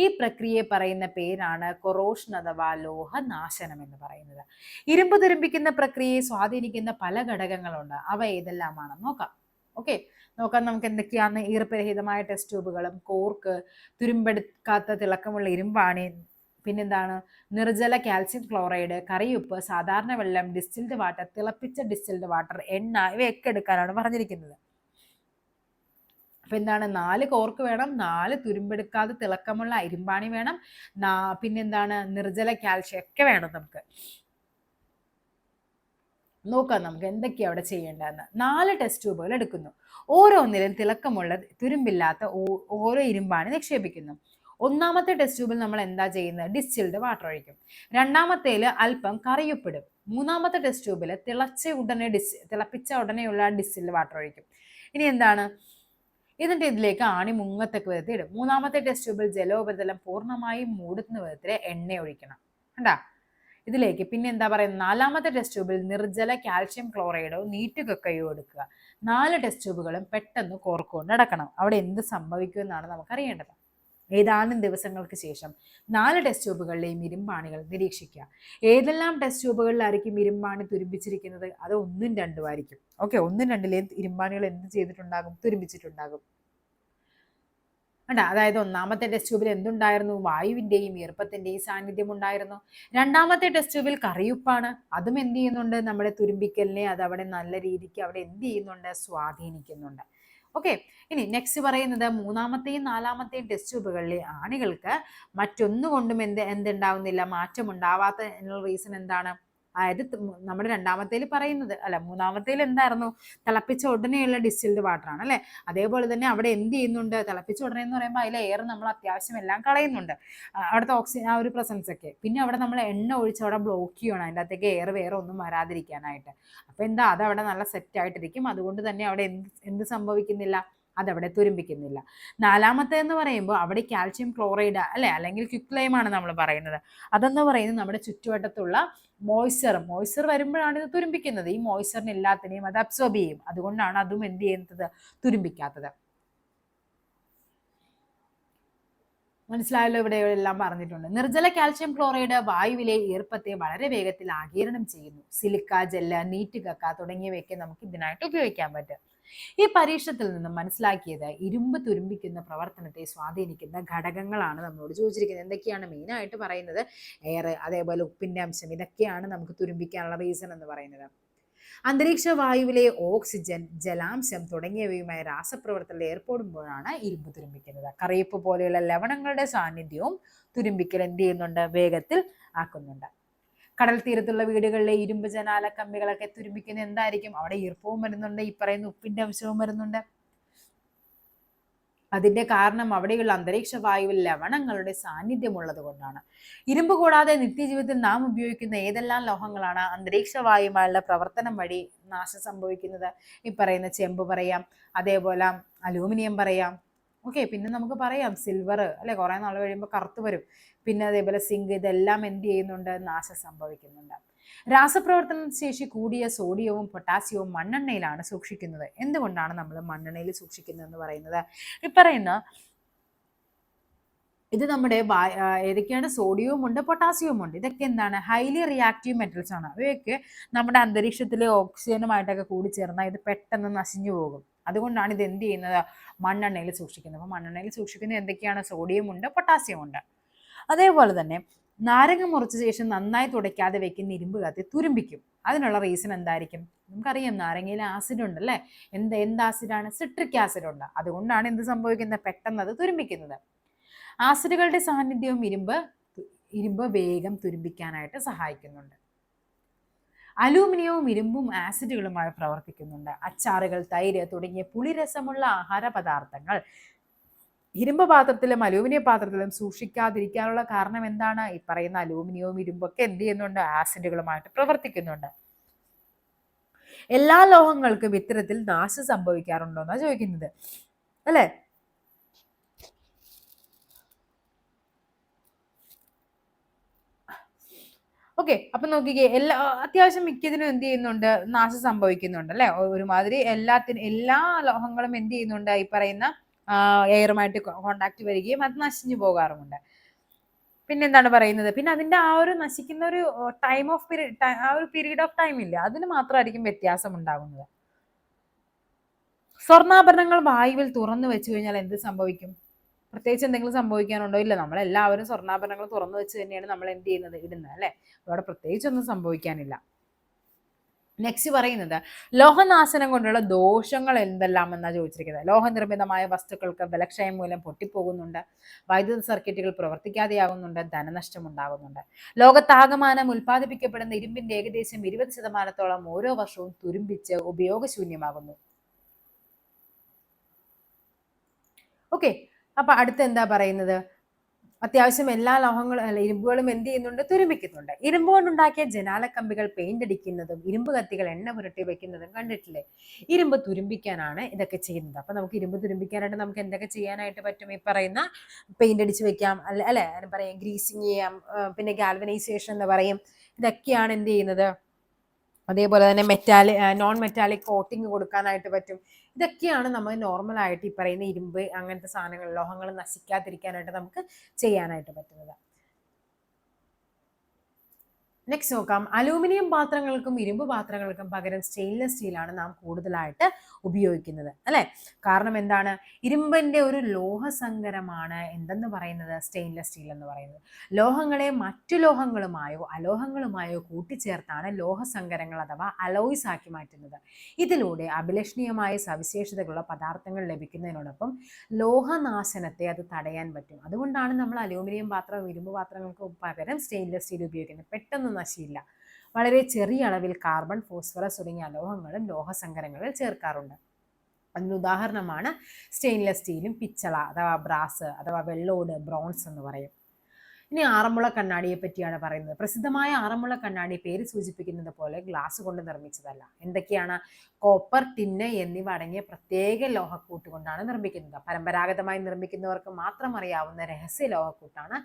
S1: ഈ പ്രക്രിയയെ പറയുന്ന പേരാണ് കൊറോഷൻ അഥവാ ലോഹനാശനം എന്ന് പറയുന്നത്. ഇരുമ്പ് തുരുമ്പിക്കുന്ന പ്രക്രിയയെ സ്വാധീനിക്കുന്ന പല ഘടകങ്ങളുണ്ട്. അവ ഏതെല്ലാമാണ് നോക്കാം. ഓക്കെ, നോക്കാം നമുക്ക് എന്തൊക്കെയാണ്. ഈർപ്പരഹിതമായ ടെസ്റ്റ് ട്യൂബുകളും, കോർക്ക്, തുരുമ്പെടുക്കാത്ത തിളക്കമുള്ള ഇരുമ്പാണി, പിന്നെന്താണ്? നിർജ്ജല കാൽസ്യം ക്ലോറൈഡ്, കറിയുപ്പ്, സാധാരണ വെള്ളം, ഡിസ്റ്റിൽഡ് വാട്ടർ, തിളപ്പിച്ച ഡിസ്റ്റിൽഡ് വാട്ടർ, എണ്ണ, ഇവയൊക്കെ എടുക്കാനാണ് പറഞ്ഞിരിക്കുന്നത്. അപ്പൊ എന്താണ്? 4 കോർക്ക് വേണം, 4 തുരുമ്പെടുക്കാതെ തിളക്കമുള്ള ഇരുമ്പാണി വേണം, പിന്നെന്താണ്? നിർജ്ജല കാൽഷ്യം ഒക്കെ വേണം നമുക്ക്. നോക്കാം നമുക്ക് എന്തൊക്കെയാണ് അവിടെ ചെയ്യേണ്ടതെന്ന്. 4 ടെസ്റ്റ് ട്യൂബുകൾ എടുക്കുന്നു. ഓരോന്നിലും തിളക്കമുള്ള തുരുമ്പില്ലാത്ത ഓരോ ഇരുമ്പാണ് നിക്ഷേപിക്കുന്നു. ഒന്നാമത്തെ ടെസ്റ്റ് ട്യൂബിൽ നമ്മൾ എന്താ ചെയ്യുന്നത്? ഡിസ്റ്റിൽഡ് വാട്ടർ ഒഴിക്കും. രണ്ടാമത്തേൽ അല്പം കറിയുപ്പിടും. മൂന്നാമത്തെ ടെസ്റ്റ് ട്യൂബിൽ തിളപ്പിച്ച ഉടനെയുള്ള ഡിസ്റ്റിൽഡ് വാട്ടർ ഒഴിക്കും. ഇനി എന്താണ്? ഇതിന്റെ ഇതിലേക്ക് ആണി മുങ്ങത്തക്ക വിധത്തിൽ ഇടും. മൂന്നാമത്തെ ടെസ്റ്റ് ട്യൂബിൽ ജലോപരിതലം പൂർണ്ണമായും മൂടുന്ന വിധത്തിൽ എണ്ണ ഒഴിക്കണം. കണ്ടാ? ഇതിലേക്ക് പിന്നെ എന്താ പറയുന്നത്? നാലാമത്തെ ടെസ്റ്റ് ട്യൂബിൽ നിർജ്ജല കാൽഷ്യം ക്ലോറൈഡോ നീറ്റുകക്കയോ എടുക്കുക. 4 ടെസ്റ്റ് ട്യൂബുകളും പെട്ടെന്ന് കോർക്കൊണ്ട് അടക്കണം. അവിടെ എന്ത് സംഭവിക്കുമെന്നാണ് നമുക്ക് അറിയേണ്ടത്. ഏതാനും ദിവസങ്ങൾക്ക് ശേഷം 4 ടെസ്റ്റ് ട്യൂബുകളിലെയും ഇരുമ്പാണികൾ നിരീക്ഷിക്കുക. ഏതെല്ലാം ടെസ്റ്റ് ട്യൂബുകളിലായിരിക്കും ഇരുമ്പാണി തുരുമ്പിച്ചിരിക്കുന്നത്? അത് 1ഉം 2ഉം ആയിരിക്കും. ഓക്കെ, 1ഉം 2ലെയും ഇരുമ്പാണികൾ എന്ത് ചെയ്തിട്ടുണ്ടാകും? തുരുമ്പിച്ചിട്ടുണ്ടാകും. അതായത് ഒന്നാമത്തെ ടെസ്റ്റ് ട്യൂബിൽ എന്തുണ്ടായിരുന്നു? വായുവിന്റെയും ഈർപ്പത്തിന്റെയും സാന്നിധ്യം ഉണ്ടായിരുന്നു. രണ്ടാമത്തെ ടെസ്റ്റ് ട്യൂബിൽ കറിയുപ്പാണ്. അതും എന്ത് ചെയ്യുന്നുണ്ട്? നമ്മുടെ തുരുമ്പിക്കലിനെ അത് അവിടെ നല്ല രീതിക്ക് അവിടെ എന്ത് ചെയ്യുന്നുണ്ട്? സ്വാധീനിക്കുന്നുണ്ട്. ഓക്കെ, ഇനി നെക്സ്റ്റ് പറയുന്നത് മൂന്നാമത്തെയും നാലാമത്തെയും ടെസ്റ്റ് ട്യൂബുകളിലെ ആണികൾക്ക് മറ്റൊന്നുകൊണ്ടും എന്തുണ്ടാവുന്നില്ല? മാറ്റം ഉണ്ടാവാത്ത റീസൺ എന്താണ്? അതായത് നമ്മുടെ രണ്ടാമത്തേൽ പറയുന്നത് അല്ല, മൂന്നാമത്തേൽ എന്തായിരുന്നു? തിളപ്പിച്ച ഉടനെയുള്ള ഡിസ്റ്റിൽഡ് വാട്ടർ ആണ് അല്ലെ. അതേപോലെ തന്നെ അവിടെ എന്ത് ചെയ്യുന്നുണ്ട്? തിളപ്പിച്ച ഉടനെ എന്ന് പറയുമ്പോൾ അതിലെ എയർ നമ്മൾ അത്യാവശ്യം എല്ലാം കളയുന്നുണ്ട്, അവിടുത്തെ ഓക്സിജൻ ആ ഒരു പ്രസൻസ് ഒക്കെ. പിന്നെ അവിടെ നമ്മൾ എണ്ണ ഒഴിച്ച് അവിടെ ബ്ലോക്ക് ചെയ്യണം, അതിൻ്റെ അകത്തേക്ക് എയർ വേറെ ഒന്നും വരാതിരിക്കാനായിട്ട്. അപ്പൊ എന്താ? അത് അവിടെ നല്ല സെറ്റ് ആയിട്ടിരിക്കും. അതുകൊണ്ട് തന്നെ അവിടെ എന്ത് സംഭവിക്കുന്നില്ല? അതവിടെ തുരുമ്പിക്കുന്നില്ല. നാലാമത്തെ എന്ന് പറയുമ്പോൾ അവിടെ കാൽഷ്യം ക്ലോറൈഡ് അല്ലെ, അല്ലെങ്കിൽ ക്വിക്ലൈമാണ് നമ്മൾ പറയുന്നത്. അതെന്ന് പറയുന്നത് നമ്മുടെ ചുറ്റുവട്ടത്തുള്ള മോയ്സ്ചർ വരുമ്പോഴാണ് ഇത് തുരുമ്പിക്കുന്നത്. ഈ മോയ്സ്ചറിന് എല്ലാത്തിനെയും അത് അബ്സോർബ് ചെയ്യും. അതുകൊണ്ടാണ് അതും എന്ത് ചെയ്യുന്നത്? തുരുമ്പിക്കാത്തത്. മനസ്സിലായല്ലോ? ഇവിടെ എല്ലാം പറഞ്ഞിട്ടുണ്ട്. നിർജ്ജല കാൽഷ്യം ക്ലോറൈഡ് വായുവിലെ ഈർപ്പത്തെ വളരെ വേഗത്തിൽ ആഗിരണം ചെയ്യുന്നു. സിലിക്ക, ജെല്ല്, നീറ്റ് കക്ക തുടങ്ങിയവയൊക്കെ നമുക്ക് ഇതിനായിട്ട് ഉപയോഗിക്കാൻ പറ്റും. ഈ പരീക്ഷണത്തിൽ നിന്നും മനസ്സിലാക്കിയത് ഇരുമ്പ് തുരുമ്പിക്കുന്ന പ്രവർത്തനത്തെ സ്വാധീനിക്കുന്ന ഘടകങ്ങളാണ് നമ്മളോട് ചോദിച്ചിരിക്കുന്നത്. എന്തൊക്കെയാണ്? മെയിനായിട്ട് പറയുന്നത് എയർ, അതേപോലെ ഉപ്പിന്റെ അംശം, ഇതൊക്കെയാണ് നമുക്ക് തുരുമ്പിക്കാനുള്ള റീസൺ എന്ന് പറയുന്നത്. അന്തരീക്ഷ വായുവിലെ ഓക്സിജൻ, ജലാംശം തുടങ്ങിയവയുമായി രാസപ്രവർത്തനത്തിൽ ഏർപ്പെടുമ്പോഴാണ് ഇരുമ്പ് തുരുമ്പിക്കുന്നത്. കറിയപ്പ് പോലെയുള്ള ലവണങ്ങളുടെ സാന്നിധ്യവും തുരുമ്പിക്കൽ എന്ത് ചെയ്യുന്നുണ്ട്? വേഗത്തിൽ ആക്കുന്നുണ്ട്. കടൽ തീരത്തുള്ള വീടുകളിലെ ഇരുമ്പ് ജനാല കമ്പികളൊക്കെ തുരുമ്പിക്കുന്നത് എന്തായിരിക്കും? അവിടെ ഈർപ്പവും വരുന്നുണ്ട്, ഈ പറയുന്ന ഉപ്പിന്റെ അംശവും വരുന്നുണ്ട്. അതിന്റെ കാരണം അവിടെയുള്ള അന്തരീക്ഷ വായുവിൽ ലവണങ്ങളുടെ സാന്നിധ്യമുള്ളത് കൊണ്ടാണ്. ഇരുമ്പ് കൂടാതെ നിത്യജീവിതത്തിൽ നാം ഉപയോഗിക്കുന്ന ഏതെല്ലാം ലോഹങ്ങളാണ് അന്തരീക്ഷ വായുമായുള്ള പ്രവർത്തനം വഴി നാശം സംഭവിക്കുന്നത്? ഈ പറയുന്ന ചെമ്പ് പറയാം, അതേപോലെ അലൂമിനിയം പറയാം. ഓക്കെ, പിന്നെ നമുക്ക് പറയാം സിൽവർ അല്ലെ, കുറെ നാൾ കഴിയുമ്പോൾ കറുത്ത് വരും. പിന്നെ അതേപോലെ സിങ്ക്, ഇതെല്ലാം എന്ത് ചെയ്യുന്നുണ്ട്? നാശം സംഭവിക്കുന്നുണ്ട്. രാസപ്രവർത്തന ശേഷി കൂടിയ സോഡിയവും പൊട്ടാസ്യവും മണ്ണെണ്ണയിലാണ് സൂക്ഷിക്കുന്നത്. എന്തുകൊണ്ടാണ് നമ്മൾ മണ്ണെണ്ണയിൽ സൂക്ഷിക്കുന്നത് എന്ന് പറയുന്നത്? ഈ പറയുന്ന ഇത് നമ്മുടെ ഏതൊക്കെയാണ്? സോഡിയവും ഉണ്ട്, പൊട്ടാസ്യവും ഉണ്ട്. ഇതൊക്കെ എന്താണ്? ഹൈലി റിയാക്റ്റീവ് മെറ്റൽസ് ആണ്. അവയൊക്കെ നമ്മുടെ അന്തരീക്ഷത്തിലെ ഓക്സിജനുമായിട്ടൊക്കെ കൂടി ചേർന്നാൽ ഇത് പെട്ടെന്ന് നശിഞ്ഞു പോകും. അതുകൊണ്ടാണ് ഇത് എന്ത് ചെയ്യുന്നത്? മണ്ണെണ്ണയിൽ സൂക്ഷിക്കുന്നത്. അപ്പോൾ മണ്ണെണ്ണയിൽ സൂക്ഷിക്കുന്നത് എന്തൊക്കെയാണ്? സോഡിയം ഉണ്ട്, പൊട്ടാസ്യം ഉണ്ട്. അതേപോലെ തന്നെ നാരങ്ങ മുറിച്ച ശേഷം നന്നായി തുടയ്ക്കാതെ വെക്കുന്ന ഇരുമ്പ് കത്തി തുരുമ്പിക്കും. അതിനുള്ള റീസൺ എന്തായിരിക്കും? നമുക്കറിയാം, നാരങ്ങയിൽ ആസിഡ് ഉണ്ട് അല്ലേ. എന്ത് ആസിഡാണ്? സിട്രിക് ആസിഡ് ഉണ്ട്. അതുകൊണ്ടാണ് എന്ത് സംഭവിക്കുന്നത്? പെട്ടെന്ന് അത് തുരുമ്പിക്കുന്നത്. ആസിഡുകളുടെ സാന്നിധ്യവും ഇരുമ്പ് വേഗം തുരുമ്പിക്കാനായിട്ട് സഹായിക്കുന്നുണ്ട്. അലൂമിനിയവും ഇരുമ്പും ആസിഡുകളുമായി പ്രവർത്തിക്കുന്നുണ്ട്. അച്ചാറുകൾ, തൈര് തുടങ്ങിയ പുളിരസമുള്ള ആഹാര പദാർത്ഥങ്ങൾ ഇരുമ്പ് പാത്രത്തിലും അലൂമിനിയം പാത്രത്തിലും സൂക്ഷിക്കാതിരിക്കാനുള്ള കാരണം എന്താണ്? ഈ പറയുന്ന അലൂമിനിയവും ഇരുമ്പൊക്കെ എന്ത് ചെയ്യുന്നുണ്ട്? ആസിഡുകളുമായിട്ട് പ്രവർത്തിക്കുന്നുണ്ട്. എല്ലാ ലോഹങ്ങൾക്കും ഇത്തരത്തിൽ നാശം സംഭവിക്കാറുണ്ടോ എന്നാ ചോദിക്കുന്നത് അല്ലെ. ഓക്കെ, അപ്പൊ നോക്കിക്കേ, അത്യാവശ്യം മിക്കതിനും എന്ത് ചെയ്യുന്നുണ്ട്? നാശം സംഭവിക്കുന്നുണ്ട് അല്ലെ. ഒരുമാതിരി എല്ലാ ലോഹങ്ങളും എന്ത് ചെയ്യുന്നുണ്ട്? ഈ പറയുന്ന എയറുമായിട്ട് കോണ്ടാക്ട് വരികയും അത് നശിഞ്ഞു പോകാറുമുണ്ട്. പിന്നെന്താണ് പറയുന്നത്? പിന്നെ അതിന്റെ ആ ഒരു നശിക്കുന്ന ഒരു ആ ഒരു പീരീഡ് ഓഫ് ടൈം ഇല്ല, അതിന് മാത്രമായിരിക്കും വ്യത്യാസം ഉണ്ടാകുന്നത്. സ്വർണ്ണാഭരണങ്ങൾ വായുവിൽ തുറന്നു വെച്ച് കഴിഞ്ഞാൽ എന്ത് സംഭവിക്കും? പ്രത്യേകിച്ച് എന്തെങ്കിലും സംഭവിക്കാനുണ്ടോ? ഇല്ല, നമ്മളെല്ലാവരും സ്വർണ്ണാഭരണങ്ങൾ തുറന്നു വെച്ച് തന്നെയാണ് നമ്മൾ എന്ത് ചെയ്യുന്നത്? ഇടുന്നത് അല്ലെ. അവിടെ പ്രത്യേകിച്ചൊന്നും സംഭവിക്കാനില്ല. നെക്സ്റ്റ് പറയുന്നത് ലോഹനാശനം കൊണ്ടുള്ള ദോഷങ്ങൾ എന്തെല്ലാം എന്നാ ചോദിച്ചിരിക്കുന്നത്. ലോഹനിർമ്മിതമായ വസ്തുക്കൾക്ക് ബലക്ഷയം മൂലം പൊട്ടിപ്പോകുന്നുണ്ട്, വൈദ്യുത സർക്യൂട്ടുകൾ പ്രവർത്തിക്കാതെയാകുന്നുണ്ട്, ധനനഷ്ടം ഉണ്ടാകുന്നുണ്ട്. ലോകത്താകമാനം ഉൽപ്പാദിപ്പിക്കപ്പെടുന്ന ഇരുമ്പിന്റെ ഏകദേശം 20% ഓരോ വർഷവും തുരുമ്പിച്ച് ഉപയോഗശൂന്യമാകുന്നു. ഓക്കെ, അപ്പൊ അടുത്ത് എന്താ പറയുന്നത്, അത്യാവശ്യം എല്ലാ ലോഹങ്ങളും ഇരുമ്പുകളും എന്ത് ചെയ്യുന്നുണ്ട്, തുരുമ്പിക്കുന്നുണ്ട്. ഇരുമ്പ് കൊണ്ടുണ്ടാക്കിയ ജനാലക്കമ്പികൾ പെയിന്റ് അടിക്കുന്നതും ഇരുമ്പ് കത്തികൾ എണ്ണ പുരട്ടി വെക്കുന്നതും കണ്ടിട്ടില്ലേ. ഇരുമ്പ് തുരുമ്പിക്കാനാണ് ഇതൊക്കെ ചെയ്യുന്നത്. അപ്പൊ നമുക്ക് ഇരുമ്പ് തുരുമ്പിക്കാനായിട്ട് നമുക്ക് എന്തൊക്കെ ചെയ്യാനായിട്ട് പറ്റും? ഈ പറയുന്ന പെയിന്റ് അടിച്ച് വെക്കാം, അല്ലെ പറയാം, ഗ്രീസിങ് ചെയ്യാം, പിന്നെ ഗാൽവനൈസേഷൻ എന്ന് പറയും. ഇതൊക്കെയാണ് എന്ത് ചെയ്യുന്നത്. അതേപോലെ തന്നെ നോൺ മെറ്റാലിക് കോട്ടിങ് കൊടുക്കാനായിട്ട് പറ്റും. ഇതൊക്കെയാണ് നമ്മൾ നോർമലായിട്ട് ഈ പറയുന്ന ഇരുമ്പ് അങ്ങനത്തെ സാധനങ്ങൾ, ലോഹങ്ങൾ നശിക്കാതിരിക്കാനായിട്ട് നമുക്ക് ചെയ്യാനായിട്ട് പറ്റുന്നത്. നെക്സ്റ്റ് നോക്കാം. അലൂമിനിയം പാത്രങ്ങൾക്കും ഇരുമ്പ് പാത്രങ്ങൾക്കും പകരം സ്റ്റെയിൻലെസ് സ്റ്റീലാണ് നാം കൂടുതലായിട്ട് ഉപയോഗിക്കുന്നത്, അല്ലെ? കാരണം എന്താണ്? ഇരുമ്പിന്റെ ഒരു ലോഹസങ്കരമാണ് എന്തെന്ന് പറയുന്നത്, സ്റ്റെയിൻലെസ് സ്റ്റീൽ എന്ന് പറയുന്നത്. ലോഹങ്ങളെ മറ്റു ലോഹങ്ങളുമായോ അലോഹങ്ങളുമായോ കൂട്ടിച്ചേർത്താണ് ലോഹസങ്കരങ്ങൾ അഥവാ അലോയ്സ് ആക്കി മാറ്റുന്നത്. ഇതിലൂടെ അഭിലഷണീയമായ സവിശേഷതകളുള്ള പദാർത്ഥങ്ങൾ ലഭിക്കുന്നതിനോടൊപ്പം ലോഹനാശനത്തെ അത് തടയാൻ പറ്റും. അതുകൊണ്ടാണ് നമ്മൾ അലൂമിനിയം പാത്രം ഇരുമ്പ് പാത്രങ്ങൾക്ക് പകരം സ്റ്റെയിൻലെസ് സ്റ്റീൽ ഉപയോഗിക്കുന്നത്. പെട്ടെന്ന് നശിയില്ല. വളരെ ചെറിയ അളവിൽ കാർബൺ, ഫോസ്ഫറസ് തുടങ്ങിയ അലോഹങ്ങളും ലോഹസങ്കരങ്ങളിൽ ചേർക്കാറുണ്ട്. അതിന് ഉദാഹരണമാണ് സ്റ്റെയിൻലെസ് സ്റ്റീലും പിച്ചള അഥവാ ബ്രാസ് അഥവാ വെള്ളോട്, ബ്രോൺസ് എന്ന് പറയും. ഇനി ആറന്മുള കണ്ണാടിയെ പറ്റിയാണ് പറയുന്നത്. പ്രസിദ്ധമായ ആറന്മുള കണ്ണാടി പേര് സൂചിപ്പിക്കുന്നത് പോലെ ഗ്ലാസ് കൊണ്ട് നിർമ്മിച്ചതല്ല. എന്തൊക്കെയാണ്? കോപ്പർ, ടിന്ന് എന്നിവ അടങ്ങിയ പ്രത്യേക ലോഹക്കൂട്ട് കൊണ്ടാണ് നിർമ്മിക്കുന്നത്. പരമ്പരാഗതമായി നിർമ്മിക്കുന്നവർക്ക് മാത്രം അറിയാവുന്ന രഹസ്യ ലോഹക്കൂട്ടാണ്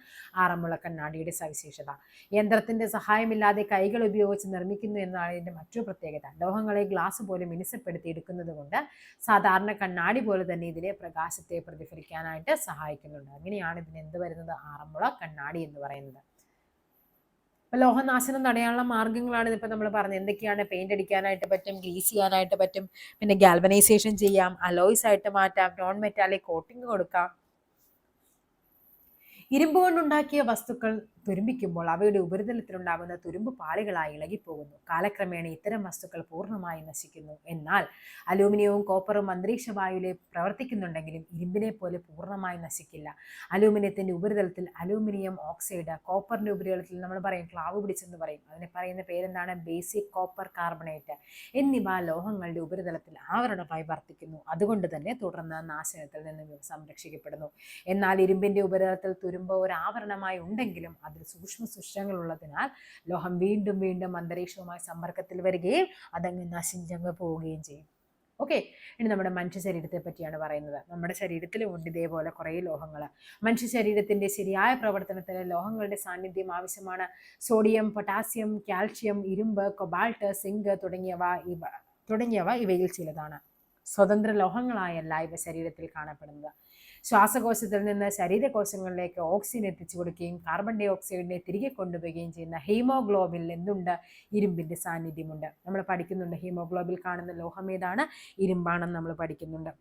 S1: ആറന്മുള കണ്ണാടിയുടെ സവിശേഷത. യന്ത്രത്തിന്റെ സഹായമില്ലാതെ കൈകൾ ഉപയോഗിച്ച് നിർമ്മിക്കുന്നു എന്നതാണ് ഇതിന്റെ മറ്റൊരു പ്രത്യേകത. ലോഹങ്ങളെ ഗ്ലാസ് പോലെ മിനുസപ്പെടുത്തി എടുക്കുന്നത് കൊണ്ട് സാധാരണ കണ്ണാടി പോലെ തന്നെ ഇതിലെ പ്രകാശത്തെ പ്രതിഫലിക്കാനായിട്ട് സഹായിക്കുന്നുണ്ട്. അങ്ങനെയാണ് ഇതിന് എന്ത് വരുന്നത്, ആറന്മുള കണ്ണാടി എന്ന് പറയുന്നത്. അപ്പൊ ലോഹനാശനം തടയാനുള്ള മാർഗങ്ങളാണ് ഇതിപ്പോ നമ്മൾ പറഞ്ഞത്. എന്തൊക്കെയാണ്? പെയിന്റ് അടിക്കാനായിട്ട് പറ്റും, ഗ്രീസ് ചെയ്യാനായിട്ട് പറ്റും, പിന്നെ ഗാൽവനൈസേഷൻ ചെയ്യാം, അലോയ്സ് ആയിട്ട് മാറ്റാം, നോൺ മെറ്റാലിക് കോട്ടിങ് കൊടുക്കാം. ഇരുമ്പ് കൊണ്ടുണ്ടാക്കിയ വസ്തുക്കൾ തുരുമ്പിക്കുമ്പോൾ അവയുടെ ഉപരിതലത്തിലുണ്ടാകുന്ന തുരുമ്പ് പാളികളായി ഇളകിപ്പോകുന്നു. കാലക്രമേണ ഇത്തരം വസ്തുക്കൾ പൂർണ്ണമായി നശിക്കുന്നു. എന്നാൽ അലൂമിനിയവും കോപ്പറും അന്തരീക്ഷ വായുവിൽ പ്രവർത്തിക്കുന്നുണ്ടെങ്കിലും ഇരുമ്പിനെ പോലെ പൂർണ്ണമായി നശിക്കില്ല. അലൂമിനിയത്തിന്റെ ഉപരിതലത്തിൽ അലൂമിനിയം ഓക്സൈഡ്, കോപ്പറിന്റെ ഉപരിതലത്തിൽ നമ്മൾ പറയും ക്ലാവ് പിടിച്ചെന്ന് പറയും. അതിനെ പറയുന്ന പേരെന്താണ്? ബേസിക് കോപ്പർ കാർബണേറ്റ് എന്നിവ ലോഹങ്ങളുടെ ഉപരിതലത്തിൽ ആവരണമായി വർത്തിക്കുന്നു. അതുകൊണ്ട് തന്നെ തുടർന്ന് നാശനത്തിൽ നിന്ന് സംരക്ഷിക്കപ്പെടുന്നു. എന്നാൽ ഇരുമ്പിന്റെ ഉപരിതലത്തിൽ തുരുമ്പ് ഒരു ആവരണമായി ഉണ്ടെങ്കിലും അതിൽ സൂക്ഷ്മ സുഷിരങ്ങൾ ഉള്ളതിനാൽ ലോഹം വീണ്ടും വീണ്ടും അന്തരീക്ഷവുമായി സമ്പർക്കത്തിൽ വരികയും അതങ്ങ് നശിച്ചങ്ങ് പോവുകയും ചെയ്യും. ഓക്കെ, ഇനി നമ്മുടെ മനുഷ്യ ശരീരത്തെ പറ്റിയാണ് പറയുന്നത്. നമ്മുടെ ശരീരത്തിലും ഉണ്ട് ഇതേപോലെ കുറേ ലോഹങ്ങൾ. മനുഷ്യ ശരീരത്തിന്റെ ശരിയായ പ്രവർത്തനത്തിന് ലോഹങ്ങളുടെ സാന്നിധ്യം ആവശ്യമാണ്. സോഡിയം, പൊട്ടാസ്യം, കാൽഷ്യം, ഇരുമ്പ്, കൊബാൾട്ട്, സിങ്ക് തുടങ്ങിയവ ഇവയിൽ ചിലതാണ്. സ്വതന്ത്ര ലോഹങ്ങളായല്ല ഇവ ശരീരത്തിൽ കാണപ്പെടുന്നത്. ശ്വാസകോശത്തിൽ നിന്ന് ശരീരകോശങ്ങളിലേക്ക് ഓക്സിജൻ എത്തിച്ചു കൊടുക്കുകയും കാർബൺ ഡൈ ഓക്സൈഡിനെ തിരികെ കൊണ്ടുപോവുകയും ചെയ്യുന്ന ഹീമോഗ്ലോബിനിൽ എന്തുണ്ട്? ഇരുമ്പിന്റെ സാന്നിധ്യമുണ്ട്. നമ്മൾ പഠിക്കുന്നുണ്ട് ഹീമോഗ്ലോബിൽ കാണുന്ന ലോഹം ഏതാണ്? ഇരുമ്പാണെന്ന് നമ്മൾ പഠിക്കുന്നുണ്ട്.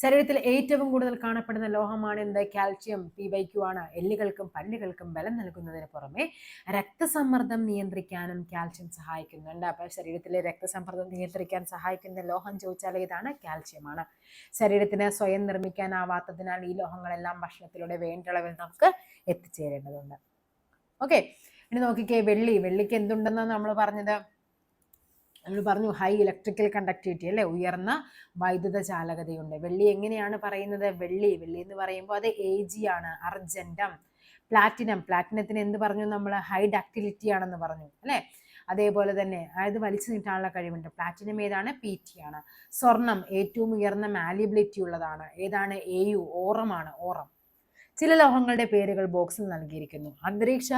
S1: ശരീരത്തിൽ ഏറ്റവും കൂടുതൽ കാണപ്പെടുന്ന ലോഹമാണ് എന്ത്? കാൽഷ്യം. P/Q ആണ്. എല്ലുകൾക്കും പല്ലുകൾക്കും ബലം നൽകുന്നതിന് പുറമെ രക്തസമ്മർദ്ദം നിയന്ത്രിക്കാനും കാൽഷ്യം സഹായിക്കുന്നുണ്ട്. അപ്പൊ ശരീരത്തിലെ രക്തസമ്മർദ്ദം നിയന്ത്രിക്കാൻ സഹായിക്കുന്ന ലോഹം ചോദിച്ചാൽ ഏതാണ്? കാൽഷ്യമാണ്. ശരീരത്തിന് സ്വയം നിർമ്മിക്കാനാവാത്തതിനാൽ ഈ ലോഹങ്ങളെല്ലാം ഭക്ഷണത്തിലൂടെ വേണ്ട അളവിൽ നമുക്ക് എത്തിച്ചേരേണ്ടതുണ്ട്. ഓക്കെ, ഇനി നോക്കിക്കേ, വെള്ളിക്ക് എന്തുണ്ടെന്നാണ് നമ്മൾ പറഞ്ഞത്? നമ്മൾ പറഞ്ഞു ഹൈ ഇലക്ട്രിക്കൽ കണ്ടക്ടിവിറ്റി, അല്ലെ? ഉയർന്ന വൈദ്യുത ചാലകതയുണ്ട്. വെള്ളി എങ്ങനെയാണ് പറയുന്നത്? വെള്ളി എന്ന് പറയുമ്പോൾ അത് Ag ആണ്. അർജന്റം. പ്ലാറ്റിനത്തിന് എന്ത് പറഞ്ഞു നമ്മൾ? ഹൈ ഡക്റ്റിലിറ്റി ആണെന്ന് പറഞ്ഞു, അല്ലെ? അതേപോലെ തന്നെ അതായത് വലിച്ചു നീട്ടാനുള്ള കഴിവുണ്ട്. പ്ലാറ്റിനം ഏതാണ്? Pt ആണ്. സ്വർണം ഏറ്റവും ഉയർന്ന മാലിബിലിറ്റി ഉള്ളതാണ്. ഏതാണ്? Au. ഓറമാണ്. ഓറം. ചില ലോഹങ്ങളുടെ പേരുകൾ ബോക്സിൽ നൽകിയിരിക്കുന്നു. അന്തരീക്ഷ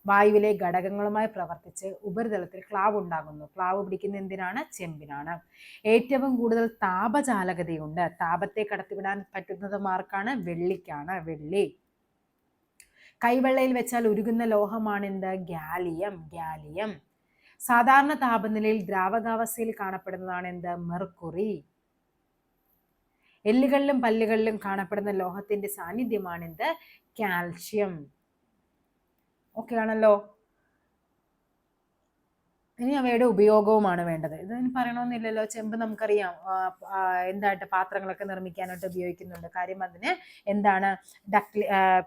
S1: വായുവിലെ ഘടകങ്ങളുമായി പ്രവർത്തിച്ച് ഉപരിതലത്തിൽ ക്ലാവ് ഉണ്ടാകുന്നു. ക്ലാവ് പിടിക്കുന്ന എന്തിനാണ്? ചെമ്പിനാണ്. ഏറ്റവും കൂടുതൽ താപചാലകതയുണ്ട്. താപത്തെ കടത്തിവിടാൻ പറ്റുന്നത് മാർക്കാണ്? വെള്ളിക്കാണ്. വെള്ളി. കൈവെള്ളയിൽ വെച്ചാൽ ഉരുകുന്ന ലോഹമാണ് എന്ത്? ഗാലിയം. സാധാരണ താപനിലയിൽ ദ്രാവകാവസ്ഥയിൽ കാണപ്പെടുന്നതാണ് എന്ത്? മെർക്കുറി. എല്ലുകളിലും പല്ലുകളിലും കാണപ്പെടുന്ന ലോഹത്തിന്റെ സാന്നിധ്യമാണ് എന്ത്? കാൽഷ്യം. ഓക്കെ ആണല്ലോ. ഇനി അവയുടെ ഉപയോഗവുമാണ് വേണ്ടത്. ഇതിന് പറയണമെന്നില്ലല്ലോ. ചെമ്പ് നമുക്കറിയാം എന്തായിട്ട് പാത്രങ്ങളൊക്കെ നിർമ്മിക്കാനായിട്ട് ഉപയോഗിക്കുന്നുണ്ട്. കാര്യം അതിന് എന്താണ്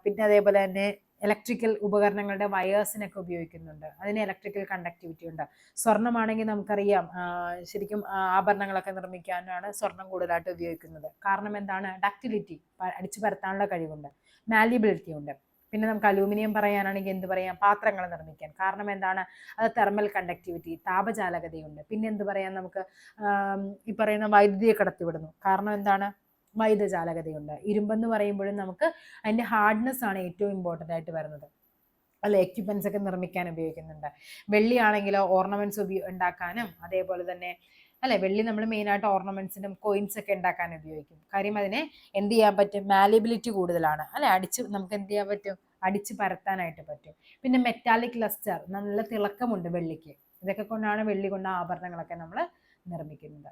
S1: പിന്നെ അതേപോലെ തന്നെ ഇലക്ട്രിക്കൽ ഉപകരണങ്ങളുടെ വയേഴ്സിനൊക്കെ ഉപയോഗിക്കുന്നുണ്ട്. അതിന് ഇലക്ട്രിക്കൽ കണ്ടക്ടിവിറ്റി ഉണ്ട്. സ്വർണ്ണമാണെങ്കിൽ നമുക്കറിയാം ശരിക്കും ആഭരണങ്ങളൊക്കെ നിർമ്മിക്കാനാണ് സ്വർണം കൂടുതലായിട്ട് ഉപയോഗിക്കുന്നത്. കാരണം എന്താണ്? ഡക്റ്റിലിറ്റി, അടിച്ചു പരത്താനുള്ള കഴിവുണ്ട്. മാലിബിലിറ്റി ഉണ്ട്. പിന്നെ നമുക്ക് അലൂമിനിയം പറയാനാണെങ്കിൽ എന്ത് പറയാം? പാത്രങ്ങൾ നിർമ്മിക്കാൻ. കാരണം എന്താണ്? അത് തെർമൽ കണ്ടക്ടിവിറ്റി, താപചാലകതയുണ്ട്. പിന്നെ എന്ത് പറയാം? നമുക്ക് ഈ പറയുന്ന വൈദ്യുതിയെ കടത്തിവിടുന്നു. കാരണം എന്താണ്? വൈദ്യുതചാലകതയുണ്ട്. ഇരുമ്പെന്ന് പറയുമ്പോഴും നമുക്ക് അതിൻ്റെ ഹാർഡ്നെസ് ആണ് ഏറ്റവും ഇമ്പോർട്ടൻ്റ് ആയിട്ട് വരുന്നത്. അല്ല, എക്യുപ്മെന്റ്സ് ഒക്കെ നിർമ്മിക്കാൻ ഉപയോഗിക്കുന്നുണ്ട്. വെള്ളി ആണെങ്കിലോ ഓർണമെന്റ്സ് ഉണ്ടാക്കാനും അതേപോലെ തന്നെ അല്ലെ, വെള്ളി നമ്മൾ മെയിനായിട്ട് ഓർണമെന്റ്സിനും കോയിൻസ് ഒക്കെ ഉണ്ടാക്കാൻ ഉപയോഗിക്കും. കാര്യം അതിനെ എന്ത് ചെയ്യാൻ പറ്റും? മാലിബിലിറ്റി കൂടുതലാണ് അല്ലെ, നമുക്ക് എന്ത് ചെയ്യാൻ പറ്റും? അടിച്ച് പരത്താനായിട്ട് പറ്റും. പിന്നെ മെറ്റാലിക് ലസ്റ്റർ, നല്ല തിളക്കമുണ്ട് വെള്ളിക്ക്. ഇതൊക്കെ കൊണ്ടാണ് വെള്ളി കൊണ്ട് ആഭരണങ്ങളൊക്കെ നമ്മൾ നിർമ്മിക്കുന്നത്.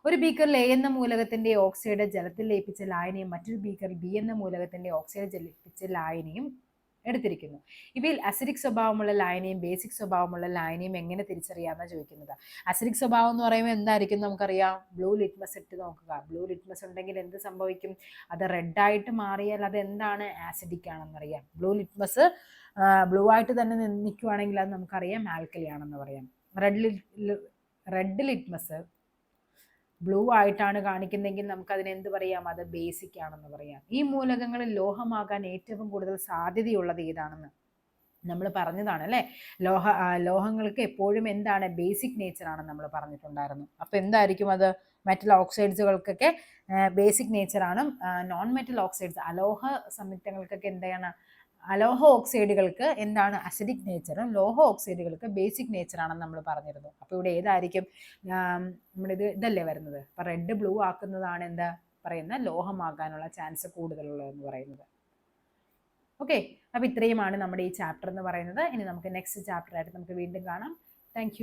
S1: ഒരു ബീക്കറിൽ എ എന്ന മൂലകത്തിന്റെ ഓക്സൈഡ് ജലത്തിൽ ലയിപ്പിച്ച ലായനിയും മറ്റൊരു ബീക്കറിൽ ബി എന്ന മൂലകത്തിന്റെ ഓക്സൈഡ് ലയിപ്പിച്ച ലായനിയും എടുത്തിരിക്കുന്നു. ഇവയിൽ അസിഡിക് സ്വഭാവമുള്ള ലായനിയും ബേസിക് സ്വഭാവമുള്ള ലായനിയും എങ്ങനെ തിരിച്ചറിയാമെന്ന് ചോദിക്കുന്നത്. അസിഡിക് സ്വഭാവം എന്ന് പറയുമ്പോൾ എന്തായിരിക്കും നമുക്കറിയാം? ബ്ലൂ ലിറ്റ്മസ് ഇട്ട് നോക്കുക. ബ്ലൂ ലിറ്റ്മസ് ഉണ്ടെങ്കിൽ എന്ത് സംഭവിക്കും? അത് റെഡായിട്ട് മാറിയാൽ അത് എന്താണ്? ആസിഡിക് ആണെന്നറിയാം. ബ്ലൂ ആയിട്ട് തന്നെ നിൽക്കുവാണെങ്കിൽ അത് നമുക്കറിയാം ആൽക്കലി ആണെന്ന് പറയാം. റെഡ് ലിറ്റ്മസ് ബ്ലൂ ആയിട്ടാണ് കാണിക്കുന്നതെങ്കിൽ നമുക്ക് അതിന് എന്ത് പറയാം? അത് ബേസിക് ആണെന്ന് പറയാം. ഈ മൂലകങ്ങളിൽ ലോഹമാകാൻ ഏറ്റവും കൂടുതൽ സാധ്യതയുള്ളത് ഏതാണെന്ന് നമ്മൾ പറഞ്ഞതാണ് അല്ലേ. ലോഹങ്ങൾക്ക് എപ്പോഴും എന്താണ്? ബേസിക് നേച്ചർ ആണെന്ന് നമ്മൾ പറഞ്ഞിട്ടുണ്ടായിരുന്നു. അപ്പൊ എന്തായിരിക്കും അത്? മെറ്റൽ ഓക്സൈഡ്സുകൾക്കൊക്കെ ബേസിക് നേച്ചർ ആണ്. നോൺ മെറ്റൽ ഓക്സൈഡ്സ്, അലോഹ സംയുക്തങ്ങൾക്കൊക്കെ എന്താണ്? അലോഹ ഓക്സൈഡുകൾക്ക് എന്താണ്? അസിഡിക് നേച്ചറും ലോഹ ഓക്സൈഡുകൾക്ക് ബേസിക് നേച്ചർ ആണെന്ന് നമ്മൾ പറഞ്ഞിരുന്നു. അപ്പോൾ ഇവിടെ ഏതായിരിക്കും നമ്മുടെ ഇതല്ലേ വരുന്നത്? അപ്പൊ റെഡ് ബ്ലൂ ആക്കുന്നതാണ് എന്താ പറയുന്ന ലോഹമാകാനുള്ള ചാൻസ് കൂടുതലുള്ളതെന്ന് പറയുന്നത്. ഓക്കെ, അപ്പൊ ഇത്രയുമാണ് നമ്മുടെ ഈ ചാപ്റ്റർ എന്ന് പറയുന്നത്. ഇനി നമുക്ക് നെക്സ്റ്റ് ചാപ്റ്റർ ആയിട്ട് നമുക്ക് വീണ്ടും കാണാം. താങ്ക്